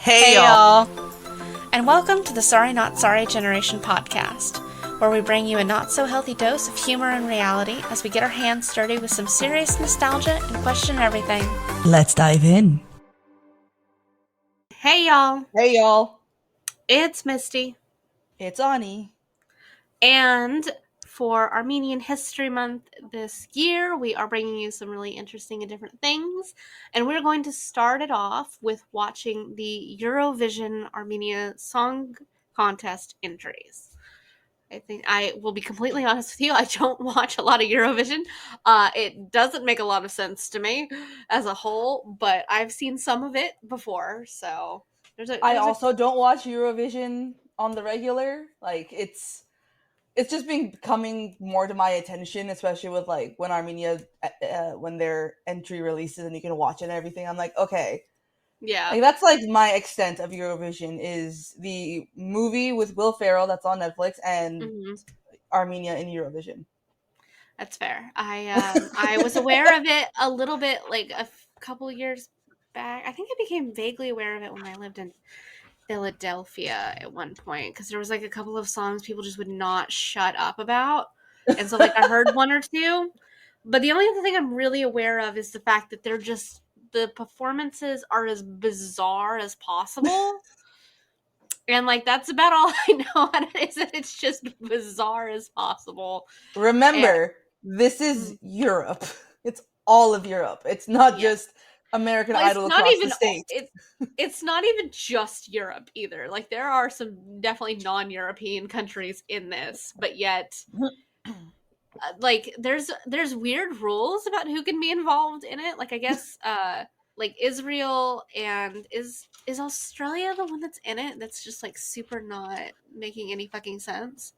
Hey y'all! And welcome to the Sorry Not Sorry Generation podcast, where we bring you a not-so-healthy dose of humor and reality as we get our hands dirty with some serious nostalgia and question everything. Let's dive in. Hey y'all! Hey y'all! It's Misty. It's Ani. And for Armenian History Month this year, we are bringing you some really interesting and different things. And we're going to start it off with watching the Eurovision Armenia Song Contest entries. I think I will be completely honest with you. I don't watch a lot of Eurovision. It doesn't make a lot of sense to me as a whole, but I've seen some of it before. So I also don't watch Eurovision on the regular. Like it's just been coming more to my attention, especially with like when Armenia when their entry releases and you can watch it and everything. I'm like, okay. Yeah. Like that's like my extent of Eurovision is the movie with Will Ferrell that's on Netflix and Armenia in Eurovision. That's fair. I was aware of it a little bit like a couple of years back. I think I became vaguely aware of it when I lived in Philadelphia at one point because there was like a couple of songs people just would not shut up about. And so like I heard one or two. But the only other thing I'm really aware of is the fact that the performances are as bizarre as possible. And like that's about all I know, and it's just bizarre as possible. Remember, this is Europe. It's all of Europe. It's not just American Idol across the states. It's not even just Europe either. Like there are some definitely non-European countries in this, but yet like there's weird rules about who can be involved in it. Like I guess like Israel and is Australia the one that's in it that's just like super not making any fucking sense?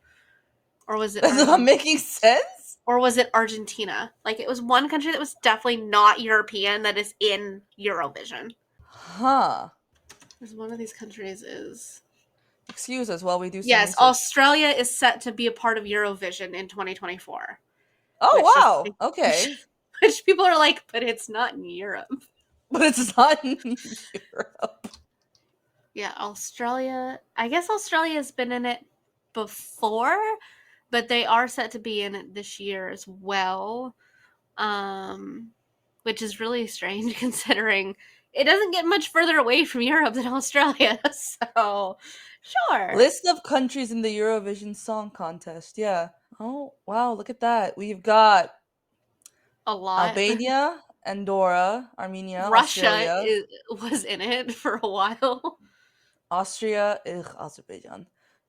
Or was it That's not making sense? Or was it Argentina? Like it was one country that was definitely not European that is in Eurovision. Huh. Because one of these countries is... Excuse us while we do some Yes, research. Australia is set to be a part of Eurovision in 2024. Oh, wow. Okay. Which people are like, but it's not in Europe. But it's not in Europe. Yeah, Australia... I guess Australia has been in it before, but they are set to be in it this year as well. Which is really strange considering it doesn't get much further away from Europe than Australia. So, sure. List of countries in the Eurovision Song Contest. Yeah. Oh, wow. Look at that. We've got a lot. Albania, Andorra, Armenia, Russia was in it for a while. Austria, Azerbaijan,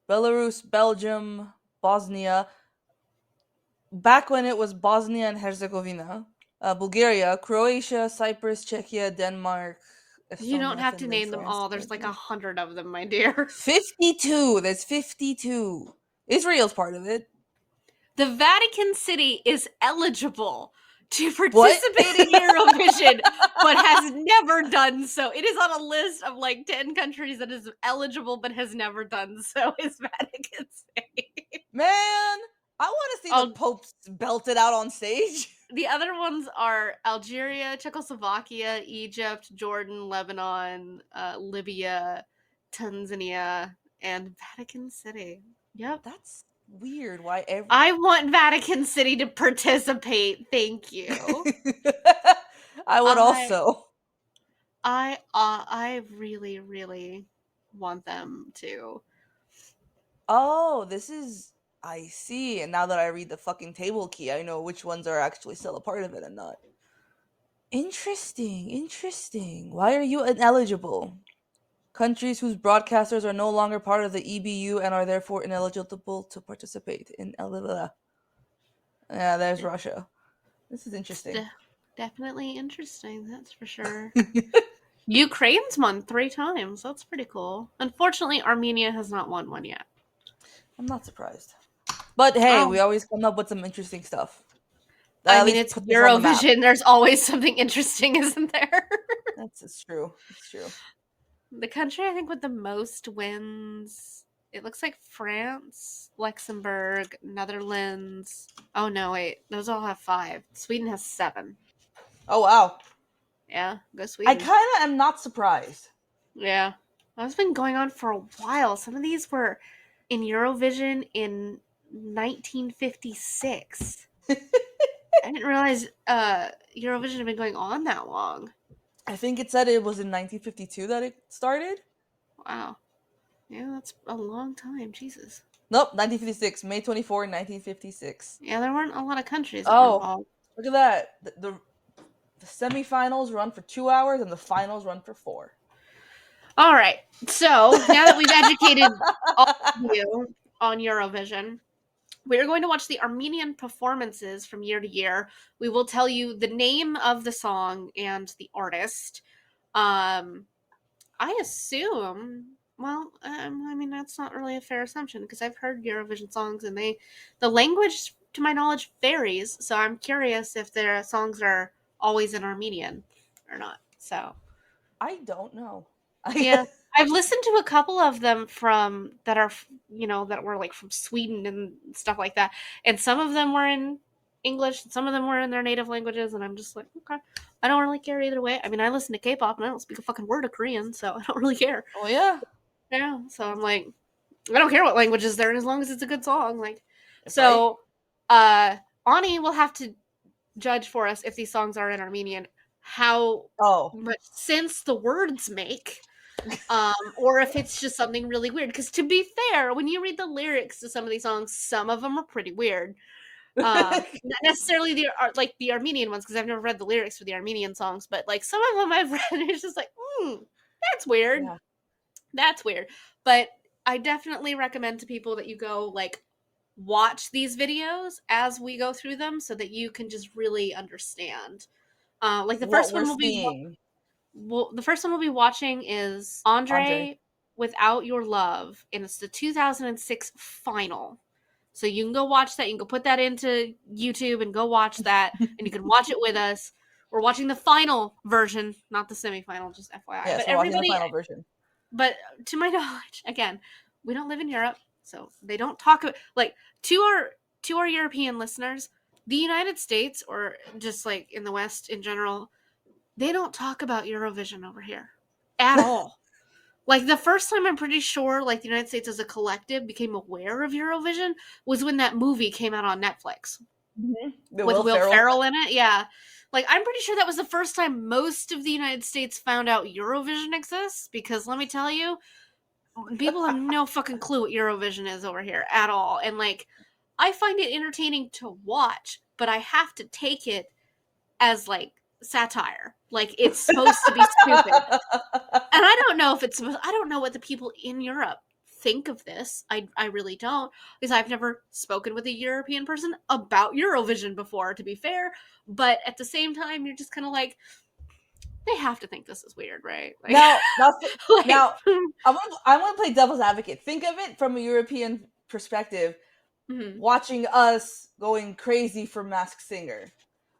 Belarus, Belgium, Bosnia. Back when it was Bosnia and Herzegovina, Bulgaria, Croatia, Cyprus, Czechia, Denmark. Estonia, you don't have to Finland, name them all. There's like 100 of them, my dear. 52. There's 52. Israel's part of it. The Vatican City is eligible to participate in Eurovision, but has never done so. It is on a list of like 10 countries that is eligible but has never done so. Is Vatican City. Man, I want to see the popes belted out on stage. The other ones are Algeria, Czechoslovakia, Egypt, Jordan, Lebanon, Libya, Tanzania, and Vatican City. Yep. That's weird. Why I want Vatican City to participate. Thank you. I would also. I really, really want them to. Oh, this is... I see. And now that I read the fucking table key, I know which ones are actually still a part of it and not. Interesting. Why are you ineligible? Countries whose broadcasters are no longer part of the EBU and are therefore ineligible to participate in Yeah, there's Russia. This is interesting. Definitely interesting, that's for sure. Ukraine's won 3 times. That's pretty cool. Unfortunately, Armenia has not won one yet. I'm not surprised. But hey, we always come up with some interesting stuff. I mean, it's Eurovision. There's always something interesting, isn't there? It's true. It's true. The country, I think, with the most wins, it looks like France, Luxembourg, Netherlands. Oh, no, wait. Those all have 5. Sweden has 7. Oh, wow. Yeah, go Sweden. I kind of am not surprised. Yeah. That's been going on for a while. Some of these were in Eurovision in 1956. I didn't realize Eurovision had been going on that long. I think it said it was in 1952 that it started. Wow. Yeah, that's a long time. Jesus. Nope, 1956, May 24, 1956. Yeah, there weren't a lot of countries that were Oh, involved. look at that. The semifinals run for 2 hours and the finals run for four. All right. So now that we've educated all of you on Eurovision, we are going to watch the Armenian performances from year to year. We will tell you the name of the song and the artist. Um, I assume. Well, I mean that's not really a fair assumption because I've heard Eurovision songs and the language, to my knowledge, varies. So I'm curious if their songs are always in Armenian or not. So I don't know. yeah, I've listened to a couple of them from that are that were like from Sweden and stuff like that, and some of them were in English, and some of them were in their native languages, and I'm just like, okay, I don't really care either way. I mean, I listen to K-pop and I don't speak a fucking word of Korean, so I don't really care. Oh yeah, Yeah, so I'm like, I don't care what languages they're in as long as it's a good song. Like, right. so, uh, Ani will have to judge for us if these songs are in Armenian, how Oh, much sense the words make, or if it's just something really weird. Because to be fair, when you read the lyrics to some of these songs, some of them are pretty weird. Not necessarily like the Armenian ones, because I've never read the lyrics for the Armenian songs, but like some of them I've read, and it's just like, that's weird. yeah. That's weird. But I definitely recommend to people that you go like watch these videos as we go through them so that you can just really understand. Like the What first we're one will be seeing, the first one we'll be watching is Andre. Andre Without Your Love, and it's the 2006 final. So you can go watch that. You can go put that into YouTube and go watch that, and you can watch it with us. We're watching the final version, not the semifinal, just FYI. Yes, But we're watching the everybody, final version. but to my knowledge, again, we don't live in Europe, so they don't talk about like to our European listeners, the United States or just like in the West in general, they don't talk about Eurovision over here at all. Like the first time I'm pretty sure like the United States as a collective became aware of Eurovision was when that movie came out on Netflix The with Will Will Ferrell. Ferrell in it. Yeah. Like I'm pretty sure that was the first time most of the United States found out Eurovision exists because let me tell you, people have no fucking clue what Eurovision is over here at all. And like I find it entertaining to watch, but I have to take it as like satire. Like it's supposed to be stupid. And I don't know if it's I don't know what the people in Europe think of this. I really don't because I've never spoken with a European person about Eurovision before to be fair, but at the same time you're just kind of like they have to think this is weird, right? Like now, now, like now, I want to play devil's advocate. Think of it from a European perspective. mhm. Watching us going crazy for Masked Singer,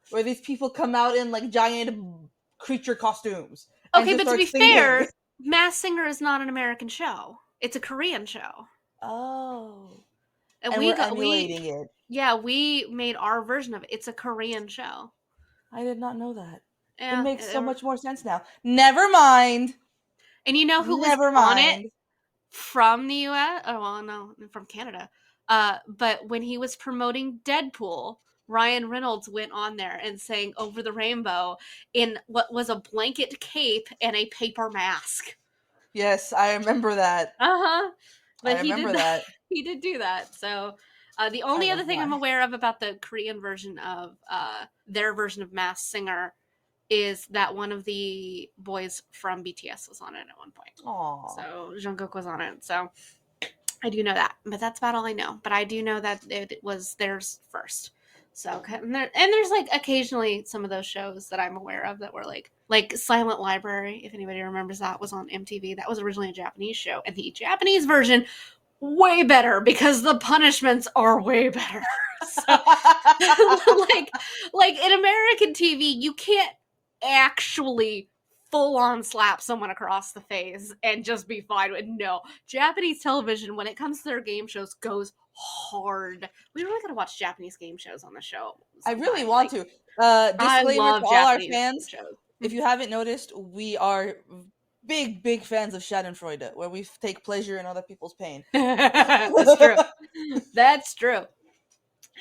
where these people come out in like giant creature costumes and Okay, just but to start be singing. fair, Mass Singer is not an American show. It's a Korean show. Oh, And and we we're got we emulating it. yeah, we made our version of it. It's a Korean show. I did not know that. It Yeah, makes so much more sense now. Never mind. and you know who was Never on it mind. from the US? Oh, well, no, from Canada. But when he was promoting Deadpool, Ryan Reynolds went on there and sang Over the Rainbow in what was a blanket cape and a paper mask. Yes, I remember that. Uh-huh. But I he did remember that. that. He did do that. So the I only other love thing I'm that. aware of about the Korean version of their version of Mass Singer is that one of the boys from BTS was on it at one point. Aw. So Jungkook was on it. So I do know that, but that's about all I know. But I do know that it was theirs first. So and there's like occasionally some of those shows that I'm aware of that were like Silent Library, if anybody remembers that, was on MTV. That was originally a Japanese show, and the Japanese version way better because the punishments are way better. So like in American TV, you can't actually full on slap someone across the face and just be fine with no. Japanese television, when it comes to their game shows, goes hard. We really gotta watch Japanese game shows on the show I really sometime. want Like to. I Disclaimer to love all our Japanese game fans: shows. if you haven't noticed, we are big fans of Schadenfreude, where we take pleasure in other people's pain. That's true. That's true.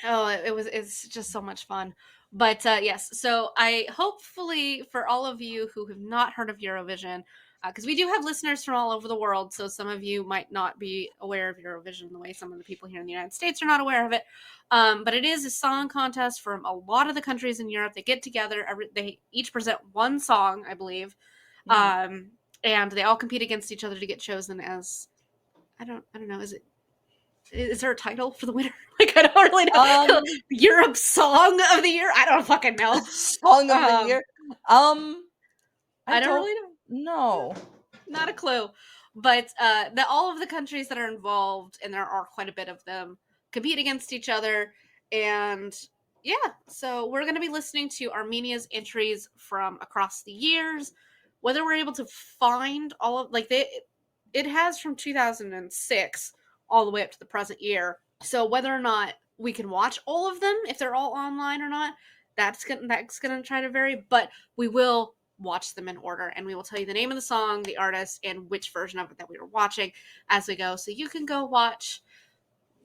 Oh, it's just so much fun. But yes, so I hopefully for all of you who have not heard of Eurovision, because we do have listeners from all over the world, so some of you might not be aware of Eurovision the way some of the people here in the United States are not aware of it. But it is a song contest from a lot of the countries in Europe. They get together, they each present one song, I believe, Mhm. um, and they all compete against each other to get chosen as I don't know. Is there a title for the winner? Like I don't really know. Um, Europe Song of the Year. I don't fucking know. Song of the Um, year. Um, I I don't don't really know. know. Not a clue. But all of the countries that are involved, and there are quite a bit of them, compete against each other. And yeah, so we're going to be listening to Armenia's entries from across the years. Whether we're able to find all of it has from 2006 all the way up to the present year. So whether or not we can watch all of them, if they're all online or not, that's gonna try to vary. But we will watch them in order, and we will tell you the name of the song, the artist, and which version of it that we were watching as we go. So you can go watch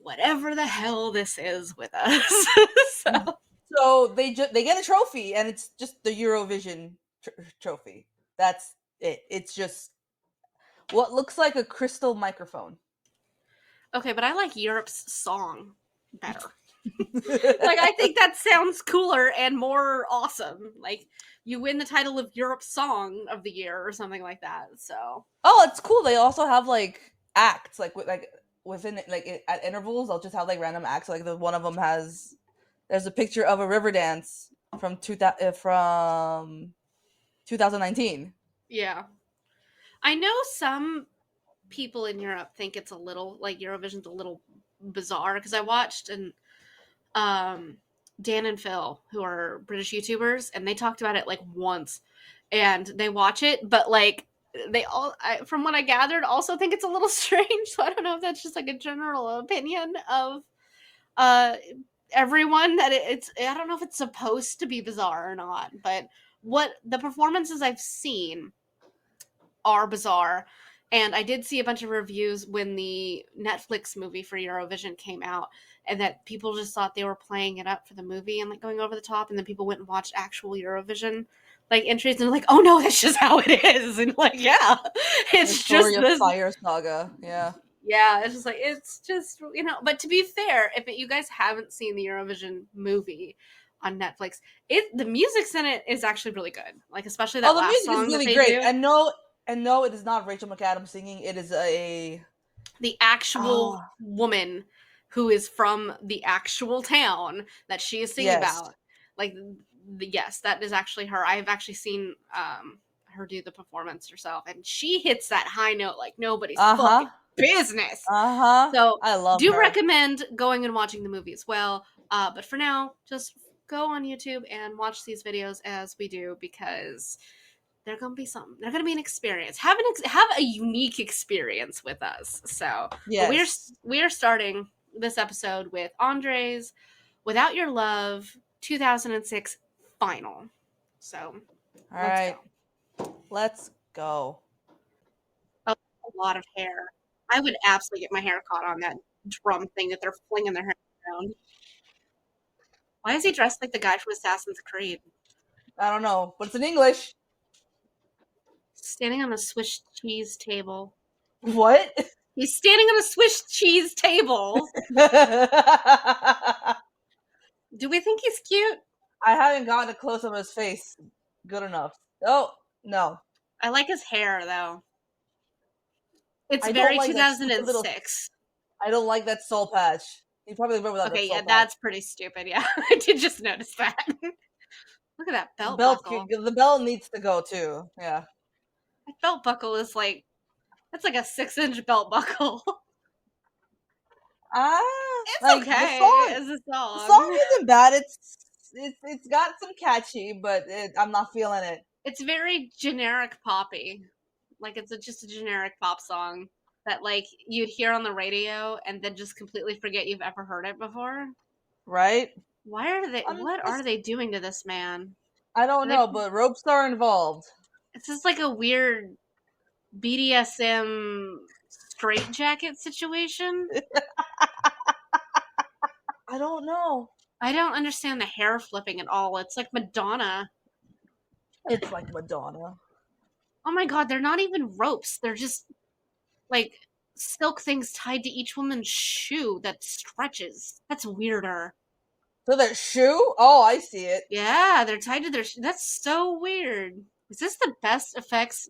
whatever the hell this is with us. So So they get a trophy, and it's just the Eurovision trophy. That's it. It's just what looks like a crystal microphone. okay, but I like Europe's song better. Like I think that sounds cooler and more awesome. Like you win the title of Europe's Song of the Year or something like that. So Oh, it's cool. They also have like acts, like within at intervals. They'll just have like random acts. Like the one of them has there's a picture of a river dance from 2019. yeah, I know some people in Europe think it's a little like Eurovision's a little bizarre because I watched um Dan and Phil, who are British YouTubers, and they talked about it like once, and they watch it, but like from what I gathered, also think it's a little strange. So I don't know if that's just like a general opinion of uh everyone that it's. I don't know if it's supposed to be bizarre or not, but what the performances I've seen are bizarre. And I did see a bunch of reviews when the Netflix movie for Eurovision came out, and that people just thought they were playing it up for the movie and like going over the top. And then people went and watched actual Eurovision like entries and like, oh no, that's just how it is. And like, yeah, The it's story just of this. Fire Saga. Yeah. Yeah, it's just like it's just But to be fair, if you guys haven't seen the Eurovision movie on Netflix, the music in it is actually really good. Like especially Oh, that the last music is song that really they great. do. And no, it is not Rachel McAdams singing. It is a The actual ah woman who is from the actual town that she is singing yes. about. Like, yes, that is actually her. I've actually seen her do the performance herself, and she hits that high note like nobody's Uh huh. fucking business. Uh huh. So, I love do her. recommend going and watching the movie as well. But for now, just go on YouTube and watch these videos as we do because they're gonna be something. They're gonna be an experience. Have a unique experience with us. So, but Yes. we are starting this episode with Andre's "Without Your Love" 2006 final. So, All let's go. right. Let's go. Oh, a lot of hair. I would absolutely get my hair caught on that drum thing that they're flinging their hair around. Why is he dressed like the guy from Assassin's Creed? I don't know, but it's in English. Standing on a Swiss cheese table. What? He's standing on a Swiss cheese table. I Do we think he's cute? haven't gotten a close up of his face good enough. Oh no, I like his hair though. It's I don't very like that stupid little. 2006. I don't like that soul patch. He probably went without that Okay, soul yeah, patch. that's pretty stupid. Yeah, I did just notice that. Look at that The belt belt, buckle. the belt needs to go too. Yeah. That belt buckle is like that's like a 6-inch belt buckle. It's Like the okay song. as a The song song. isn't bad. It's got some catchy, but I'm not feeling it. It's very generic poppy. Like it's just a generic pop song that like you'd hear on the radio and then just completely forget you've ever heard it before. Right? Why are they? I'm What are just. they doing to this man? I don't Are they? know, but ropes are involved. It's just like a weird. BDSM straitjacket situation. I don't know. I don't understand the hair flipping at all. It's like Madonna. It's like Madonna. Oh my god, they're not even ropes. They're just like silk things tied to each woman's shoe that stretches. That's weirder. So their shoe? Oh, I see it. Yeah, they're tied to their that's so weird. Is this the best effects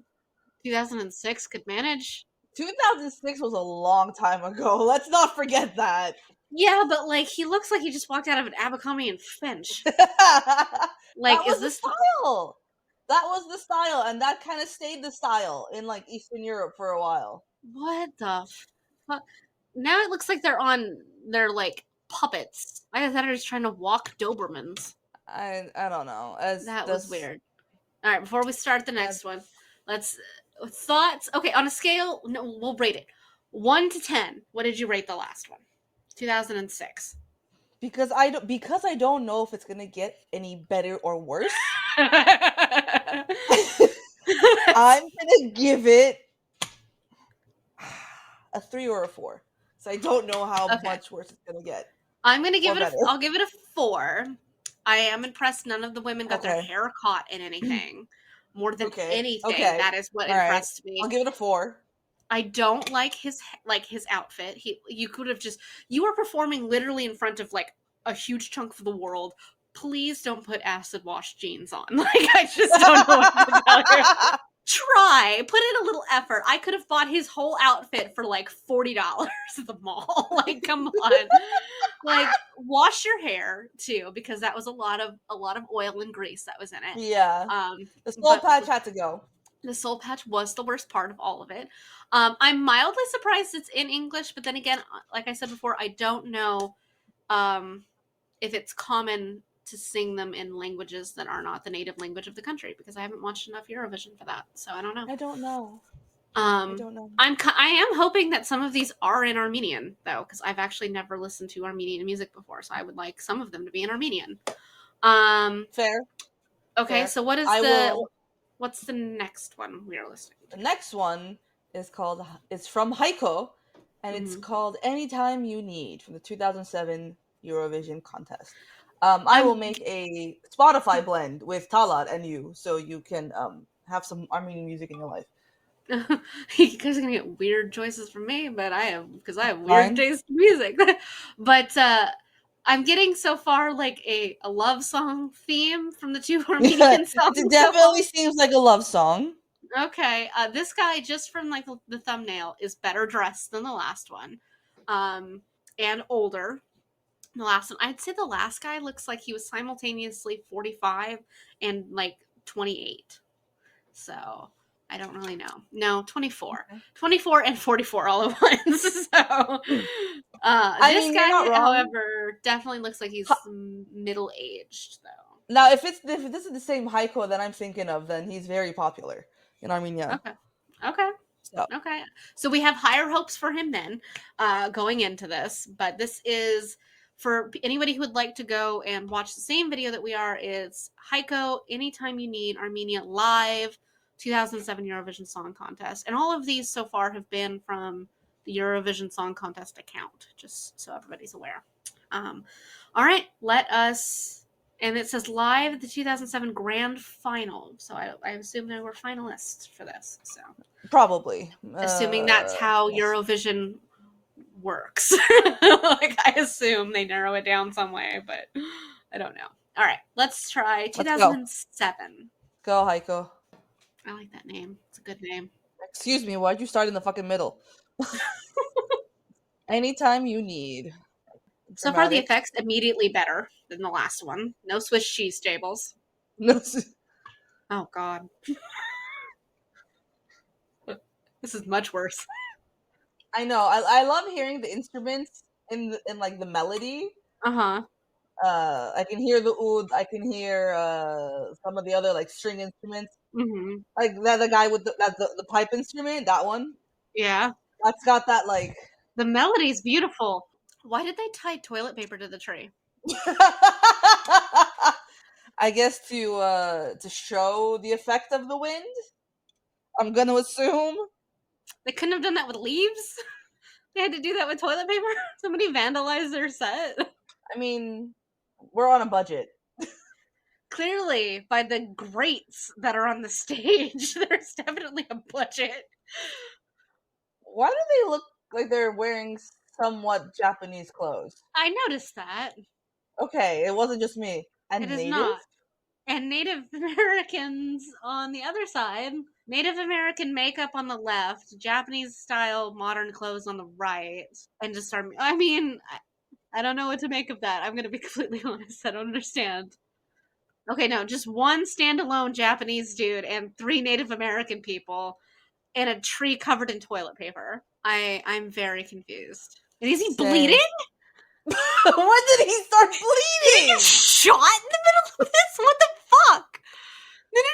2006 could manage? 2006 was a long time ago. Let's not forget that. Yeah, but like he looks like he just walked out of an Abercrombie and Finch. That Like, is was the this the style. That was the style, and that kind of stayed the style in like Eastern Europe for a while. what the fuck? Now it looks like they're like puppets. I thought I was trying to walk Dobermans. I don't know. As That was this weird. All right, before we start the as, next one, let's thoughts. Okay, on a scale, no, we'll rate it 1 to 10. What did you rate the last one? 2006. because I don't know if it's gonna get any better or worse. I'm gonna give it a 3 or a 4. So I don't know how Okay. much worse it's gonna get I'm gonna or give it a. better. I'll give it a 4. I am impressed. None of the women got their Okay. hair caught in anything. More than Okay. anything, Okay. that is what All right. impressed me. I'll give it a 4. I don't like his outfit. You could have just you were performing literally in front of like a huge chunk of the world. Please don't put acid wash jeans on. Like I just don't know what to tell you. Try, put in a little effort. I could have bought his whole outfit for like $40 at the mall. Like, come on. Like, wash your hair too, because that was a lot of oil and grease that was in it. Yeah. Um, The soul but patch had to go. the soul patch was the worst part of all of it. I'm mildly surprised it's in English, but then again, like I said before, I don't know if it's common to sing them in languages that are not the native language of the country because I haven't watched enough Eurovision for that, so I don't know. I don't know. I Um, don't know. I am hoping that some of these are in Armenian though, because I've actually never listened to Armenian music before, so I would like some of them to be in Armenian. Um, Fair. okay, Fair. so I will. what's the next one we are listening The to? next one is called. It's from Heiko, and it's Mm-hmm. called "Anytime You Need" from the 2007 Eurovision contest. I will I'm make a Spotify blend with Talat and you, so you can have some Armenian music in your life. you guys are gonna get weird choices from me, but I have weird Fine. taste in music. But I'm getting so far like a love song theme from the two Armenian It songs so far. definitely seems like a love song. Okay, this guy just from like the thumbnail is better dressed than the last one, and older. The last one, I'd say the last guy looks like he was simultaneously 45 and like 28. So I don't really know. No, 24. Okay. 24 and 44 all at once. So I this mean, you're not guy, wrong. however, definitely looks like he's middle aged though. Now, if this is the same Heiko that I'm thinking of, then he's very popular in Armenia. Okay. Okay. So Okay. So we have higher hopes for him then, going into this. But this is for anybody who would like to go and watch the same video that we are. It's Heiko Anytime You Need Armenia Live 2007 Eurovision Song Contest. And all of these so far have been from the Eurovision Song Contest account, just so everybody's aware. All right, let us. And it says live at the 2007 grand final. So I assume they were finalists for this. So probably. assuming that's how Yes. Eurovision works. Like I assume they narrow it down some way, but I don't know. All right, let's try Let's go. 2007. Go, Heiko. I like that name. It's a good name. Excuse me, why'd you start in the fucking middle? Anytime you need. So far, the Dramatic. effects immediately better than the last one. No Swiss cheese stables. No, Oh God, this is much worse. I know. I love hearing the instruments in like the melody. Uh huh. I can hear the oud. I can hear some of the other like string instruments. Mm-hmm. Like that the guy with the pipe instrument. That one. Yeah, That's got that like. the melody's beautiful. Why did they tie toilet paper to the tree? I guess to show the effect of the wind. I'm gonna assume. They couldn't have done that with leaves. They had to do that with toilet paper. Somebody vandalized their set. I mean, we're on a budget. Clearly, by the grates that are on the stage, there's definitely a budget. Why do they look like they're wearing somewhat Japanese clothes? I noticed that. Okay, it wasn't just me. It And is native? not. And Native Americans on the other side. Native American makeup on the left, Japanese style modern clothes on the right, and just start. I mean, I don't know what to make of that. I'm gonna be completely honest. I don't understand. Okay, no, just one standalone Japanese dude and three Native American people and a tree covered in toilet paper. I'm very confused. And is he bleeding? Same. When did he start Did he bleeding? get shot in the middle of this? What the fuck?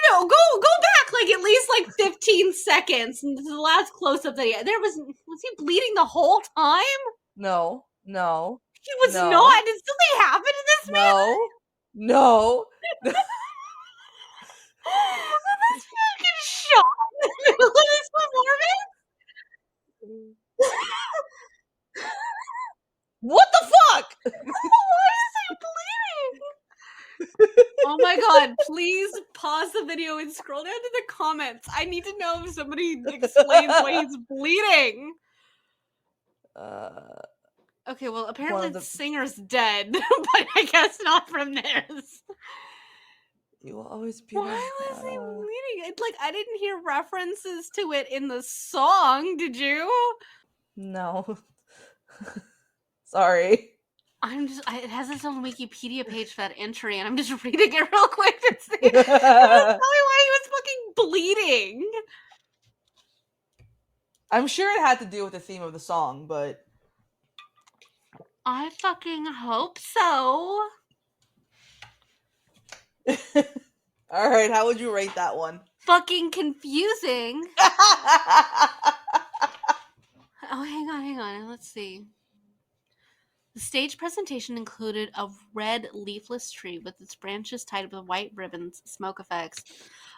No. Go back like at least like 15 seconds. This is the last close up that he had. Was he bleeding the whole time? No. He was not. Did something happen to this man? No. This man gets shot in the middle of this performance? What the fuck? Why is he bleeding? Oh my god, please pause the video and scroll down to the comments. I need to know if somebody explains why he's bleeding. Okay, well, apparently the singer's dead, but I guess not from this. You will always be. Why was he bleeding? It's like I didn't hear references to it in the song. Did you? No. Sorry. It has its own Wikipedia page for that entry, and I'm just reading it real quick to see. Tell me why he was fucking bleeding. I'm sure it had to do with the theme of the song, but I fucking hope so. all right, how would you rate that one? Fucking confusing. Oh, hang on. Let's see. The stage presentation included a red leafless tree with its branches tied with white ribbons, smoke effects.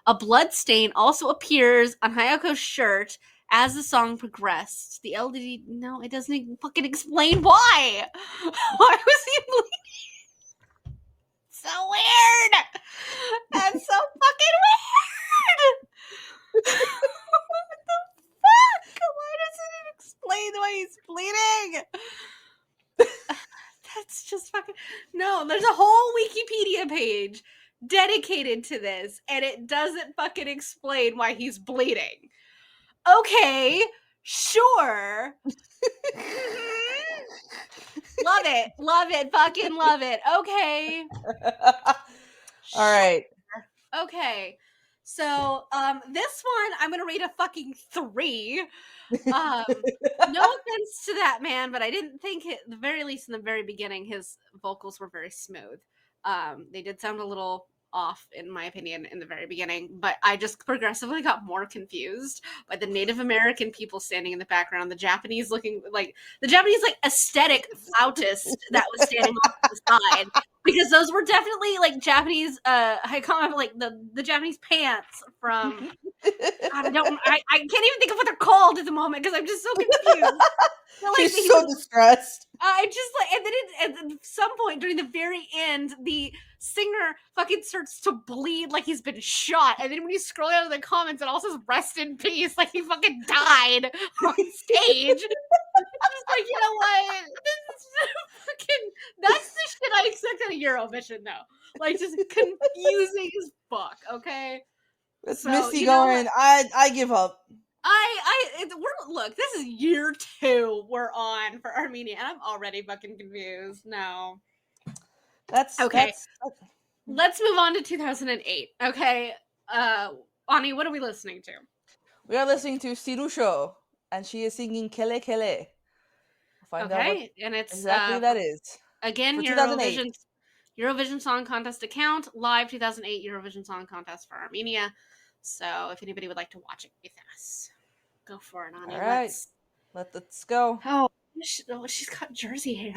A blood stain also appears on Hayako's shirt as the song progressed. The LDD, no, it doesn't even fucking explain why. Why was he bleeding? So weird. That's so fucking weird. What the fuck? Why doesn't it explain why he's bleeding? That's just fucking no. There's a whole Wikipedia page dedicated to this, and it doesn't fucking explain why he's bleeding. Okay, sure. Love it, fucking love it. Okay. All right. Okay. So, this one I'm gonna rate a fucking 3. No offense to that man, but I didn't think at the very least in the very beginning his vocals were very smooth. They did sound a little off in my opinion in the very beginning, but I just progressively got more confused by the Native American people standing in the background, the Japanese aesthetic flautist that was standing off to the side, because those were definitely like Japanese I call them like the Japanese pants from God, I can't even think of what they're called at the moment because I'm just so confused. She's so distressed. I just and then at some point during the very end, the singer fucking starts to bleed like he's been shot, and then when you scroll down to the comments, it all says "rest in peace," like he fucking died on stage. I'm just like, you know what? This is fucking. That's the shit I expect at a Eurovision, though. Like just confusing as fuck. Okay. It's Misty going. I give up. Look, this is year 2 we're on for Armenia, and I'm already fucking confused. No. That's okay. That's... Let's move on to 2008. Okay, Ani, what are we listening to? We are listening to Sirusho, and she is singing Kele Kele. Find out what and it's exactly that is. Again, Eurovision Song Contest account, live 2008 Eurovision Song Contest for Armenia. So if anybody would like to watch it with us, go for it, Ani. All right, let's go. Oh, she's got Jersey hair.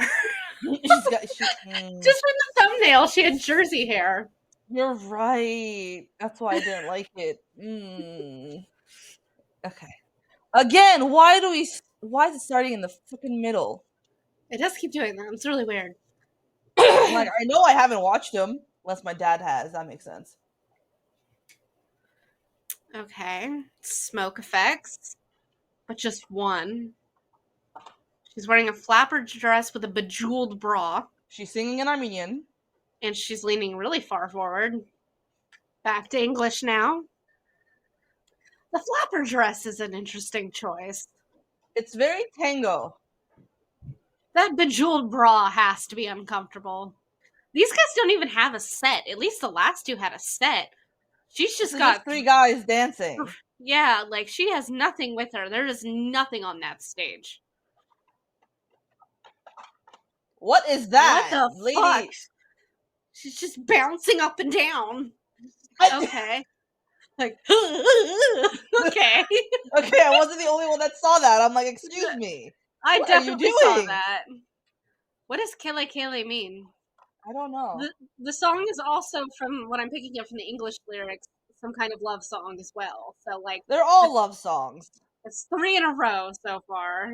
Just from the thumbnail, she had Jersey hair. You're right. That's why I didn't like it. Okay. Again, why is it starting in the freaking middle? It does keep doing that. It's really weird. I'm like, I know I haven't watched them unless my dad has. That makes sense. Okay. Smoke effects, but just one. She's wearing a flapper dress with a bejeweled bra, She's singing in Armenian. and she's leaning really far forward. Back to English now. The flapper dress is an interesting choice. It's very tango. That bejeweled bra has to be uncomfortable. These guys don't even have a set. At least the last two had a set. She's This just is just got, three guys dancing. yeah, like she has nothing with her. There is nothing on that stage. What is What that, the fuck? lady? She's just bouncing up and down. I, Okay. Like, okay. okay, I wasn't the only one that saw that. I'm like, excuse me. I What are you definitely saw doing? that. What does Kele Kele mean? I don't know. The song is also, from what I'm picking up from the English lyrics, some kind of love song as well. So like They're all love songs. it's three in a row so far.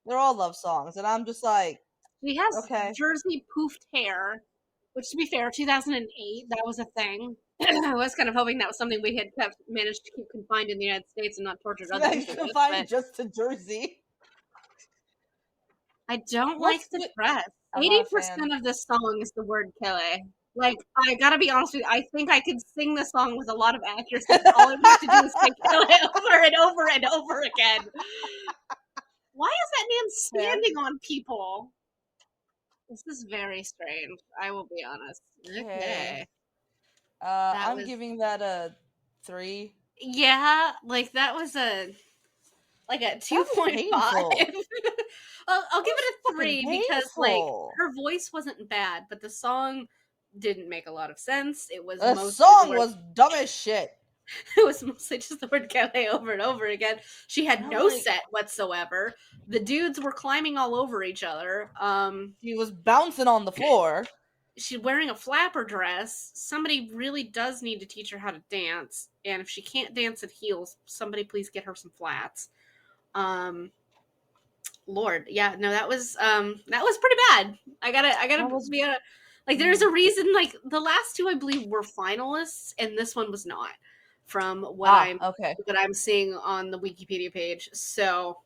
They're all love songs, and I'm just like, She has okay. Jersey poofed hair, which to be fair, 2008 that was a thing. I was kind of hoping that was something we had managed to keep confined in the United States and not tortured Yeah, others you to can this. find But just to Jersey. I don't What's like the the? dress. I'm not a fan. 80% of this song is the word Kele. Like, I gotta be honest with you, I think I could sing the song with a lot of accuracy. All I would have to do is say Kele over and over and over again. Why is that man Fair. standing on people? This is very strange. I will be honest. Okay. Okay. That I'm was, giving that a 3. yeah, like that was a That was 2.5. painful. I'll That give was it a fucking 3 because like painful. her voice wasn't bad, but the song didn't make a lot of sense. It was The mostly the song word was dumb as shit. it was mostly just the word Kelly over and over again. She had And I'm no like, set whatsoever. The dudes were climbing all over each other. he was bouncing on the floor. She's wearing a flapper dress. Somebody really does need to teach her how to dance. And if she can't dance in heels, somebody please get her some flats. Um, Lord, yeah, no, that was pretty bad. I That gotta was be a like. There's a reason. Like the last two, I believe, were finalists, and this one was not. From okay. what I'm seeing on the Wikipedia page, so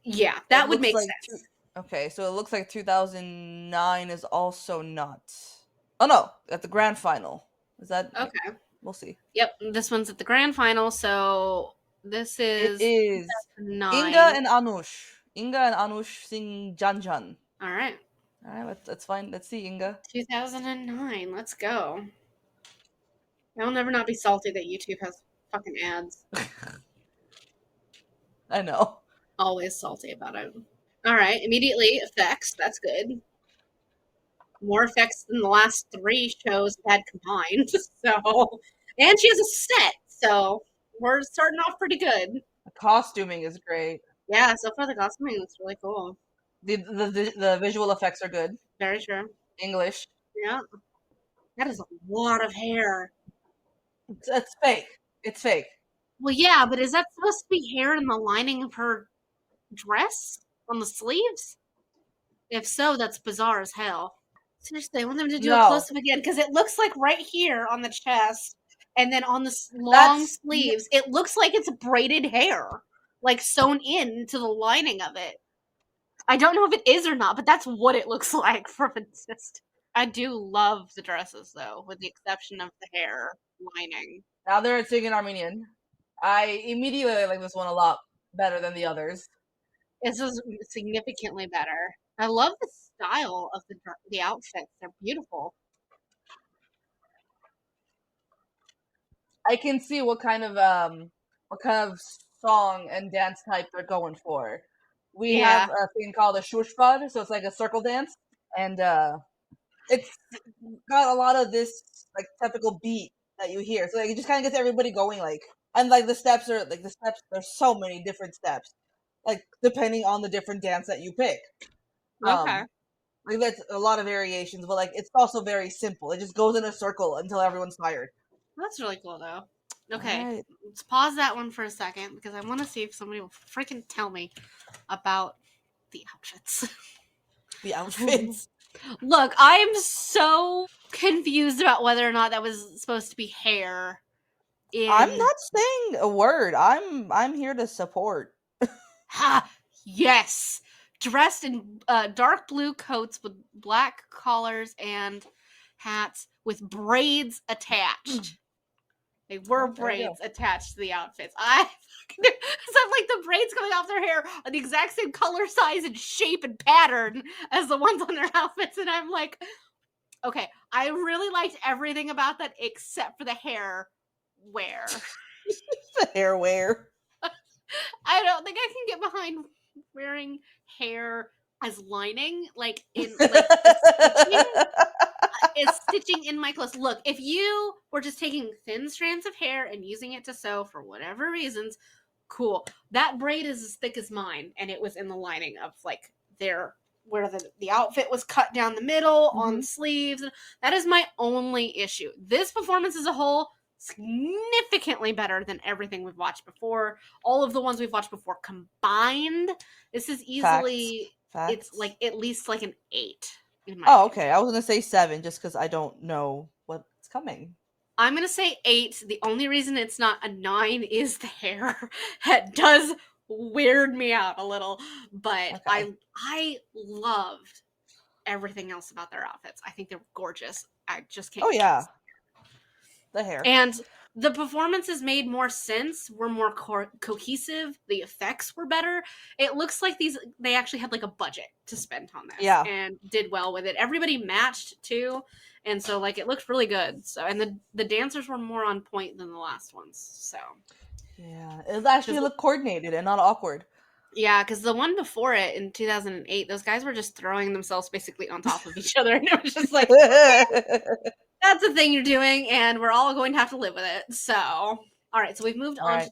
yeah, It that would looks make like sense. okay, so it looks like 2009 is also not. Oh no, at the grand final. Is that Okay, we'll see. yep, this one's at the grand final, so this It is is Inga 9. and Anush. Inga and Anush sing Janjan. All right, All right, let's find. Let's see Inga. 2009. Let's go. I'll never not be salty that YouTube has fucking ads. I know. Always salty about it. All right, immediately effects. That's good. More effects than the last three shows had combined. So, and she has a set. So we're starting off pretty good. The costuming is great. Yeah. So far, the costuming looks really cool. The visual effects are good. Very true. English. Yeah. That is a lot of hair. It's fake. It's fake. Well, yeah, but is that supposed to be hair in the lining of her dress on the sleeves? If so, that's bizarre as hell. Seriously, I want them to do a No, close up again because it looks like right here on the chest and then on the long that's sleeves, it looks like it's braided hair, like sewn into the lining of it. I don't know if it is or not, but that's what it looks like from a distance. I do love the dresses though, with the exception of the hair lining. now they're singing Armenian. I immediately like this one a lot better than the others. This is significantly better. I love the style of the outfits. They're beautiful. I can see what kind of song and dance type they're going for. We have Yeah. a thing called a shushpad, so it's like a circle dance, and it's got a lot of this like typical beat that you hear. So like, it just kind of gets everybody going, like, and like the steps are like the steps. There's so many different steps, like depending on the different dance that you pick. Okay. Like that's a lot of variations, but like it's also very simple. It just goes in a circle until everyone's tired. That's really cool though. All Okay, right. let's pause that one for a second because I want to see if somebody will freaking tell me about the outfits. The outfits. Look, I'm so confused about whether or not that was supposed to be hair I'm in. not saying a word. I'm here to support. Ha! Yes! Dressed in dark blue coats with black collars and hats with braids attached. They were Oh, there you go. braids attached to the outfits. I sound like the braids coming off their hair are the exact same color, size, and shape and pattern as the ones on their outfits, and I'm like, okay, I really liked everything about that except for the hair wear. The hair wear. I don't think I can get behind wearing hair as lining, like in like is stitching in my clothes. Look, if you were just taking thin strands of hair and using it to sew for whatever reasons, cool. That braid is as thick as mine, and it was in the lining of like their where the outfit was cut down the middle on the Mhm. sleeves. That is my only issue. This performance as a whole significantly better than everything we've watched before. All of the ones we've watched before combined. This is Facts. easily it's Facts. like at least like an 8 in my Oh, okay. opinion. I was gonna say 7 just because I don't know what's coming. I'm gonna say 8. The only reason it's not a 9 is the hair. It does weird me out a little, but Okay. I loved everything else about their outfits. I think they're gorgeous. I just can't Oh get yeah, past. the hair. And the performances made more sense, were more cohesive, the effects were better. It looks like they actually had like a budget to spend on this Yeah. and did well with it. Everybody matched too, and so like it looked really good. So and the dancers were more on point than the last ones. So Yeah. It actually because looked coordinated and not awkward. yeah, because the one before it in 2008, those guys were just throwing themselves basically on top of each other, and it was just like, okay, that's the thing you're doing, and we're all going to have to live with it. So, all right, so we've moved All on to right.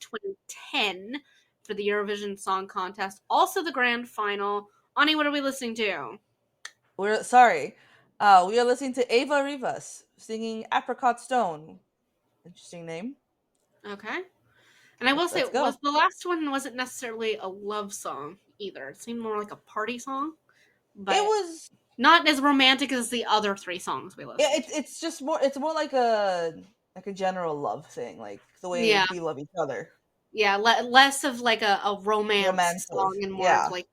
2010 for the Eurovision Song Contest, also the grand final. Ani, what are we listening to? We're sorry. We are listening to Ava Rivas singing Apricot Stone. Interesting name. Okay. And I will say, Let's go. was the last one wasn't necessarily a love song either. It seemed more like a party song, It but was not as romantic as the other 3 songs we yeah, listened to. it's just more it's more like a general love thing, like the way Yeah, we love each other. yeah, less of like a romance Romantically. song and more of Yeah. like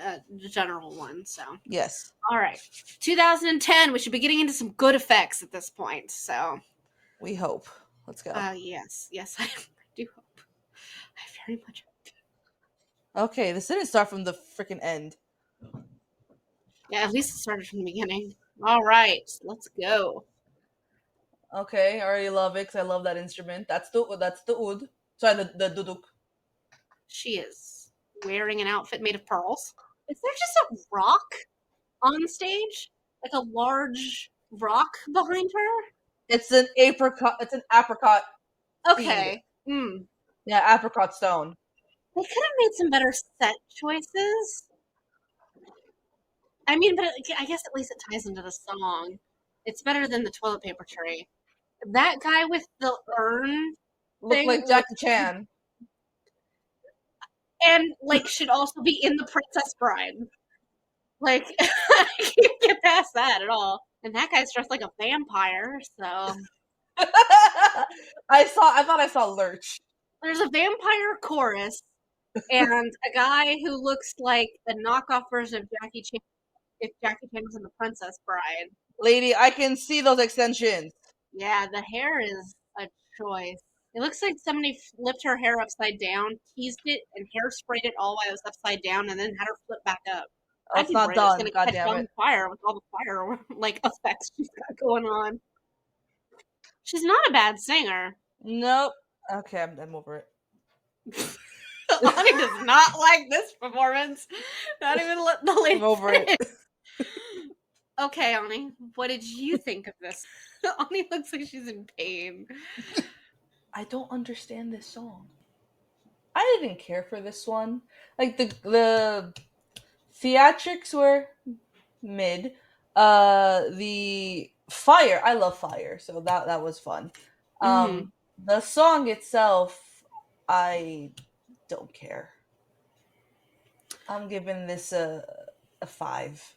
a general one. So, Yes. all right, 2010. We should be getting into some good effects at this point. So, We hope. Let's go. yes, yes, I do hope. I very much. Okay, this didn't start from the freaking end. Yeah, at least it started from the beginning. All right, let's go. Okay, I already love it because I love that instrument. That's the oud. Sorry, the duduk. She is wearing an outfit made of pearls. Is there just a rock on stage, like a large rock behind her? It's an apricot. It's an apricot seed. Okay. Hmm. Yeah, apricot stone. They could have made some better set choices. I mean, but I guess at least it ties into the song. It's better than the toilet paper tree. That guy with the urn Look thing like Jackie Chan. and like should also be in the Princess Bride. Like I can't get past that at all. And that guy's dressed like a vampire, so I thought I saw Lurch. there's a vampire chorus and a guy who looks like a knockoff version of Jackie Chan if Jackie Chan was in the Princess Bride. Lady, I can see those extensions. Yeah, the hair is a choice. It looks like somebody flipped her hair upside down, teased it, and hairsprayed it all while it was upside down, and then had her flip back up. Oh, I'd it's be not worried it was done. going to God catch damn on it. fire with all the fire like effects she's got going on. She's not a bad singer. Nope. Okay, I'm over it. Ani does not like this performance. Not even let the I'm lady over it. finish. Okay, Ani, what did you think of this? Ani looks like she's in pain. I don't understand this song. I didn't care for this one. Like the theatrics were mid. The fire, I love fire, so that was fun. Mm-hmm. Um, The song itself, I don't care. I'm giving this a 5.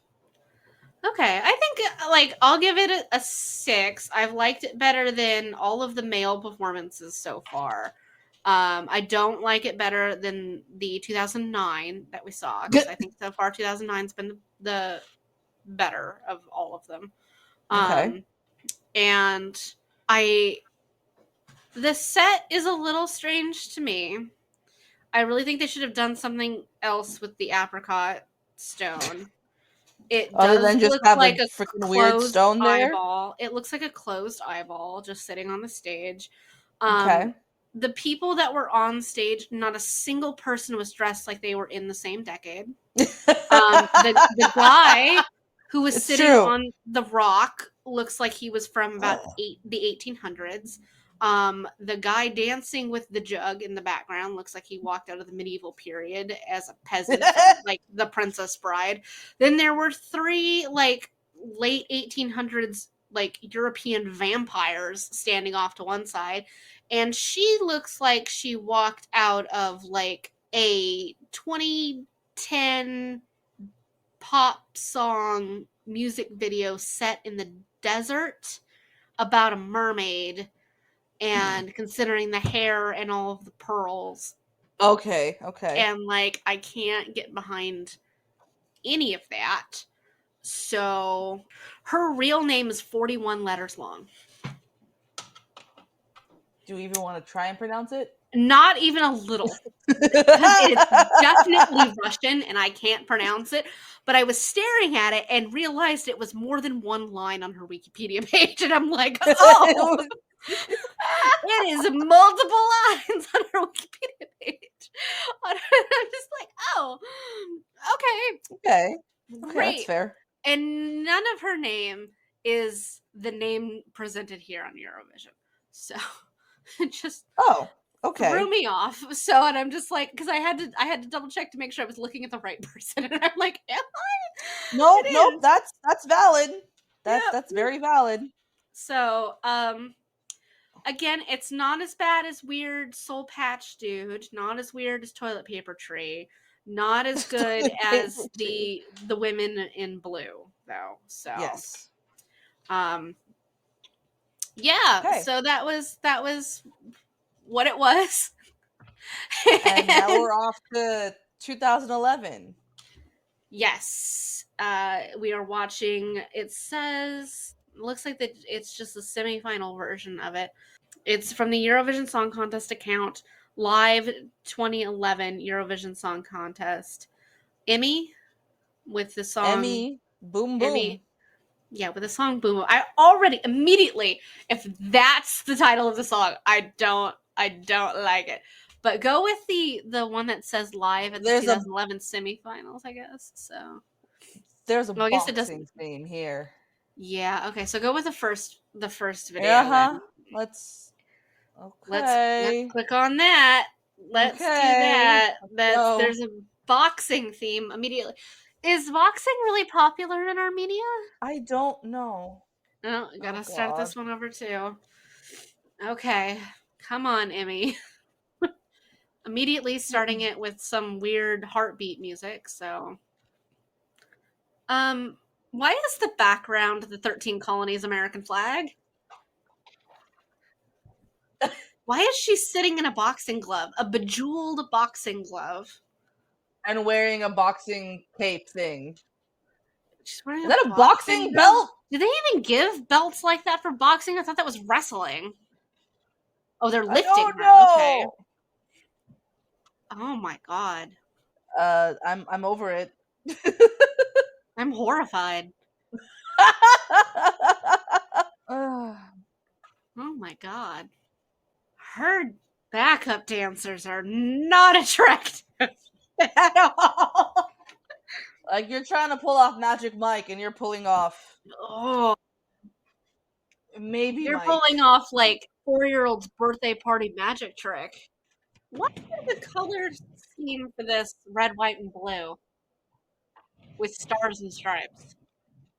Okay, I think like I'll give it a 6. I've liked it better than all of the male performances so far. I don't like it better than the 2009 that we saw because I think so far 2009's been the better of all of them. Okay. Um, and I the set is a little strange to me. I really think they should have done something else with the apricot stone. It Other does than just look have a like a freaking weird closed stone there. eyeball. It looks like a closed eyeball just sitting on the stage. Um, Okay. the people that were on stage, not a single person was dressed like they were in the same decade. The guy who was It's sitting true. on the rock looks like he was from about the 1800s. The guy dancing with the jug in the background looks like he walked out of the medieval period as a peasant for like the Princess Bride. Then there were three like late 1800s like European vampires standing off to one side, and she looks like she walked out of like a 2010 pop song music video set in the desert about a mermaid, and considering the hair and all of the pearls, Okay, okay. and like I can't get behind any of that. So her real name is 41 letters long. Do you even want to try and pronounce it? Not even a little, because it is definitely Russian and I can't pronounce it. But I was staring at it and realized it was more than one line on her Wikipedia page, and I'm like, oh, it is multiple lines on her Wikipedia page. I'm just like, oh, okay, Okay. Okay, that's great. fair. And none of her name is the name presented here on Eurovision. So it just Oh, threw okay. me off. So, and I'm just like, because I had to double check to make sure I was looking at the right person, and I'm like, am I? Nope, It nope, is. that's valid. That's Yep. very valid. So, again, it's not as bad as Weird Soul Patch Dude, not as weird as Toilet Paper Tree, not as good Toilet paper as tree. the women in blue though. So, Yes. um, yeah. Okay. So that was what it was. And now we're off to 2011. Yes. We are watching. It says looks like that it's just a semifinal version of it. It's from the Eurovision Song Contest account, live 2011 Eurovision Song Contest. Emmy with the song Emmy, boom Emmy. boom. Yeah, with the song Boom. I already immediately, if that's the title of the song, I don't like it. But go with the one that says live at the There's a 2011 semifinals, I guess. So, there's a well, I guess it doesn't. boxing theme here. Yeah. Okay. So go with the first video Uh-huh. then. Let's Let's okay. click on that. Let's do Okay. that. Let's That's go. there's a boxing theme immediately. Is boxing really popular in Armenia? I don't know. Oh, Oh gotta start god. this one over too. Okay, come on, Emmy. Immediately starting it with some weird heartbeat music. So, um, why is the background the 13 colonies American flag? Why is she sitting in a boxing glove, a bejeweled boxing glove? And wearing a boxing cape thing. She's wearing Is a that a boxing boxing glove. belt? Do they even give belts like that for boxing? I thought that was wrestling. Oh, they're I lifting don't her. Okay. know. Oh my god. I'm over it. I'm horrified. Ugh. Oh my god. Her backup dancers are not attractive at all. Like you're trying to pull off Magic Mike and you're pulling off Oh, maybe you're Mike. pulling off like 4-year-old's birthday party magic trick. What is the color scheme for this red, white, and blue with stars and stripes?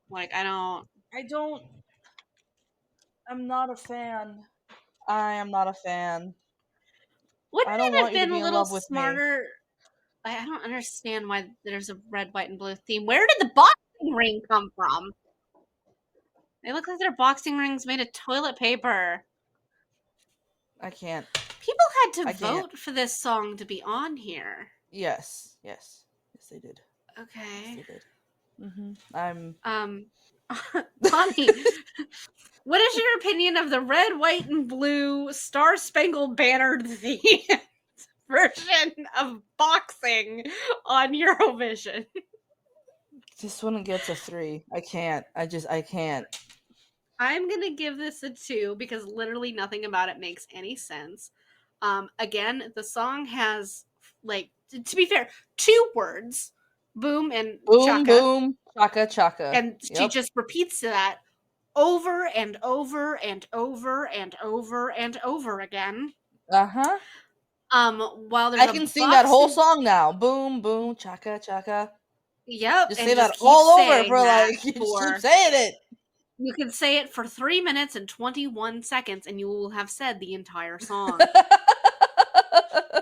Like, I don't. I don't I'm not a fan. I am not a fan. Wouldn't I don't it have want you to been be a in little love with me. smarter? I don't understand why there's a red, white, and blue theme. Where did the boxing ring come from? They look like they're boxing rings made of toilet paper. I can't. People had to I can't. vote for this song to be on here. Yes. Yes. Yes, they did. Yes, Okay. they did. I'm. Um, Tommy, what is your opinion of the red, white, and blue Star Spangled Banner theme version of boxing on Eurovision? This one gets a 3. I can't. I can't. I'm gonna give this a 2 because literally nothing about it makes any sense. Again, the song has like to be fair, 2 words, boom and Boom, chaka, boom, chaka, chaka. and she Yep. just repeats that over and over and over and over and over again. Uh huh. While there's I a can sing that whole boxing, song now. Boom, boom, chaka, chaka. yep, Just say and that just keep all over saying for that like, you just keep for saying it. you can say it for 3 minutes and 21 seconds, and you will have said the entire song.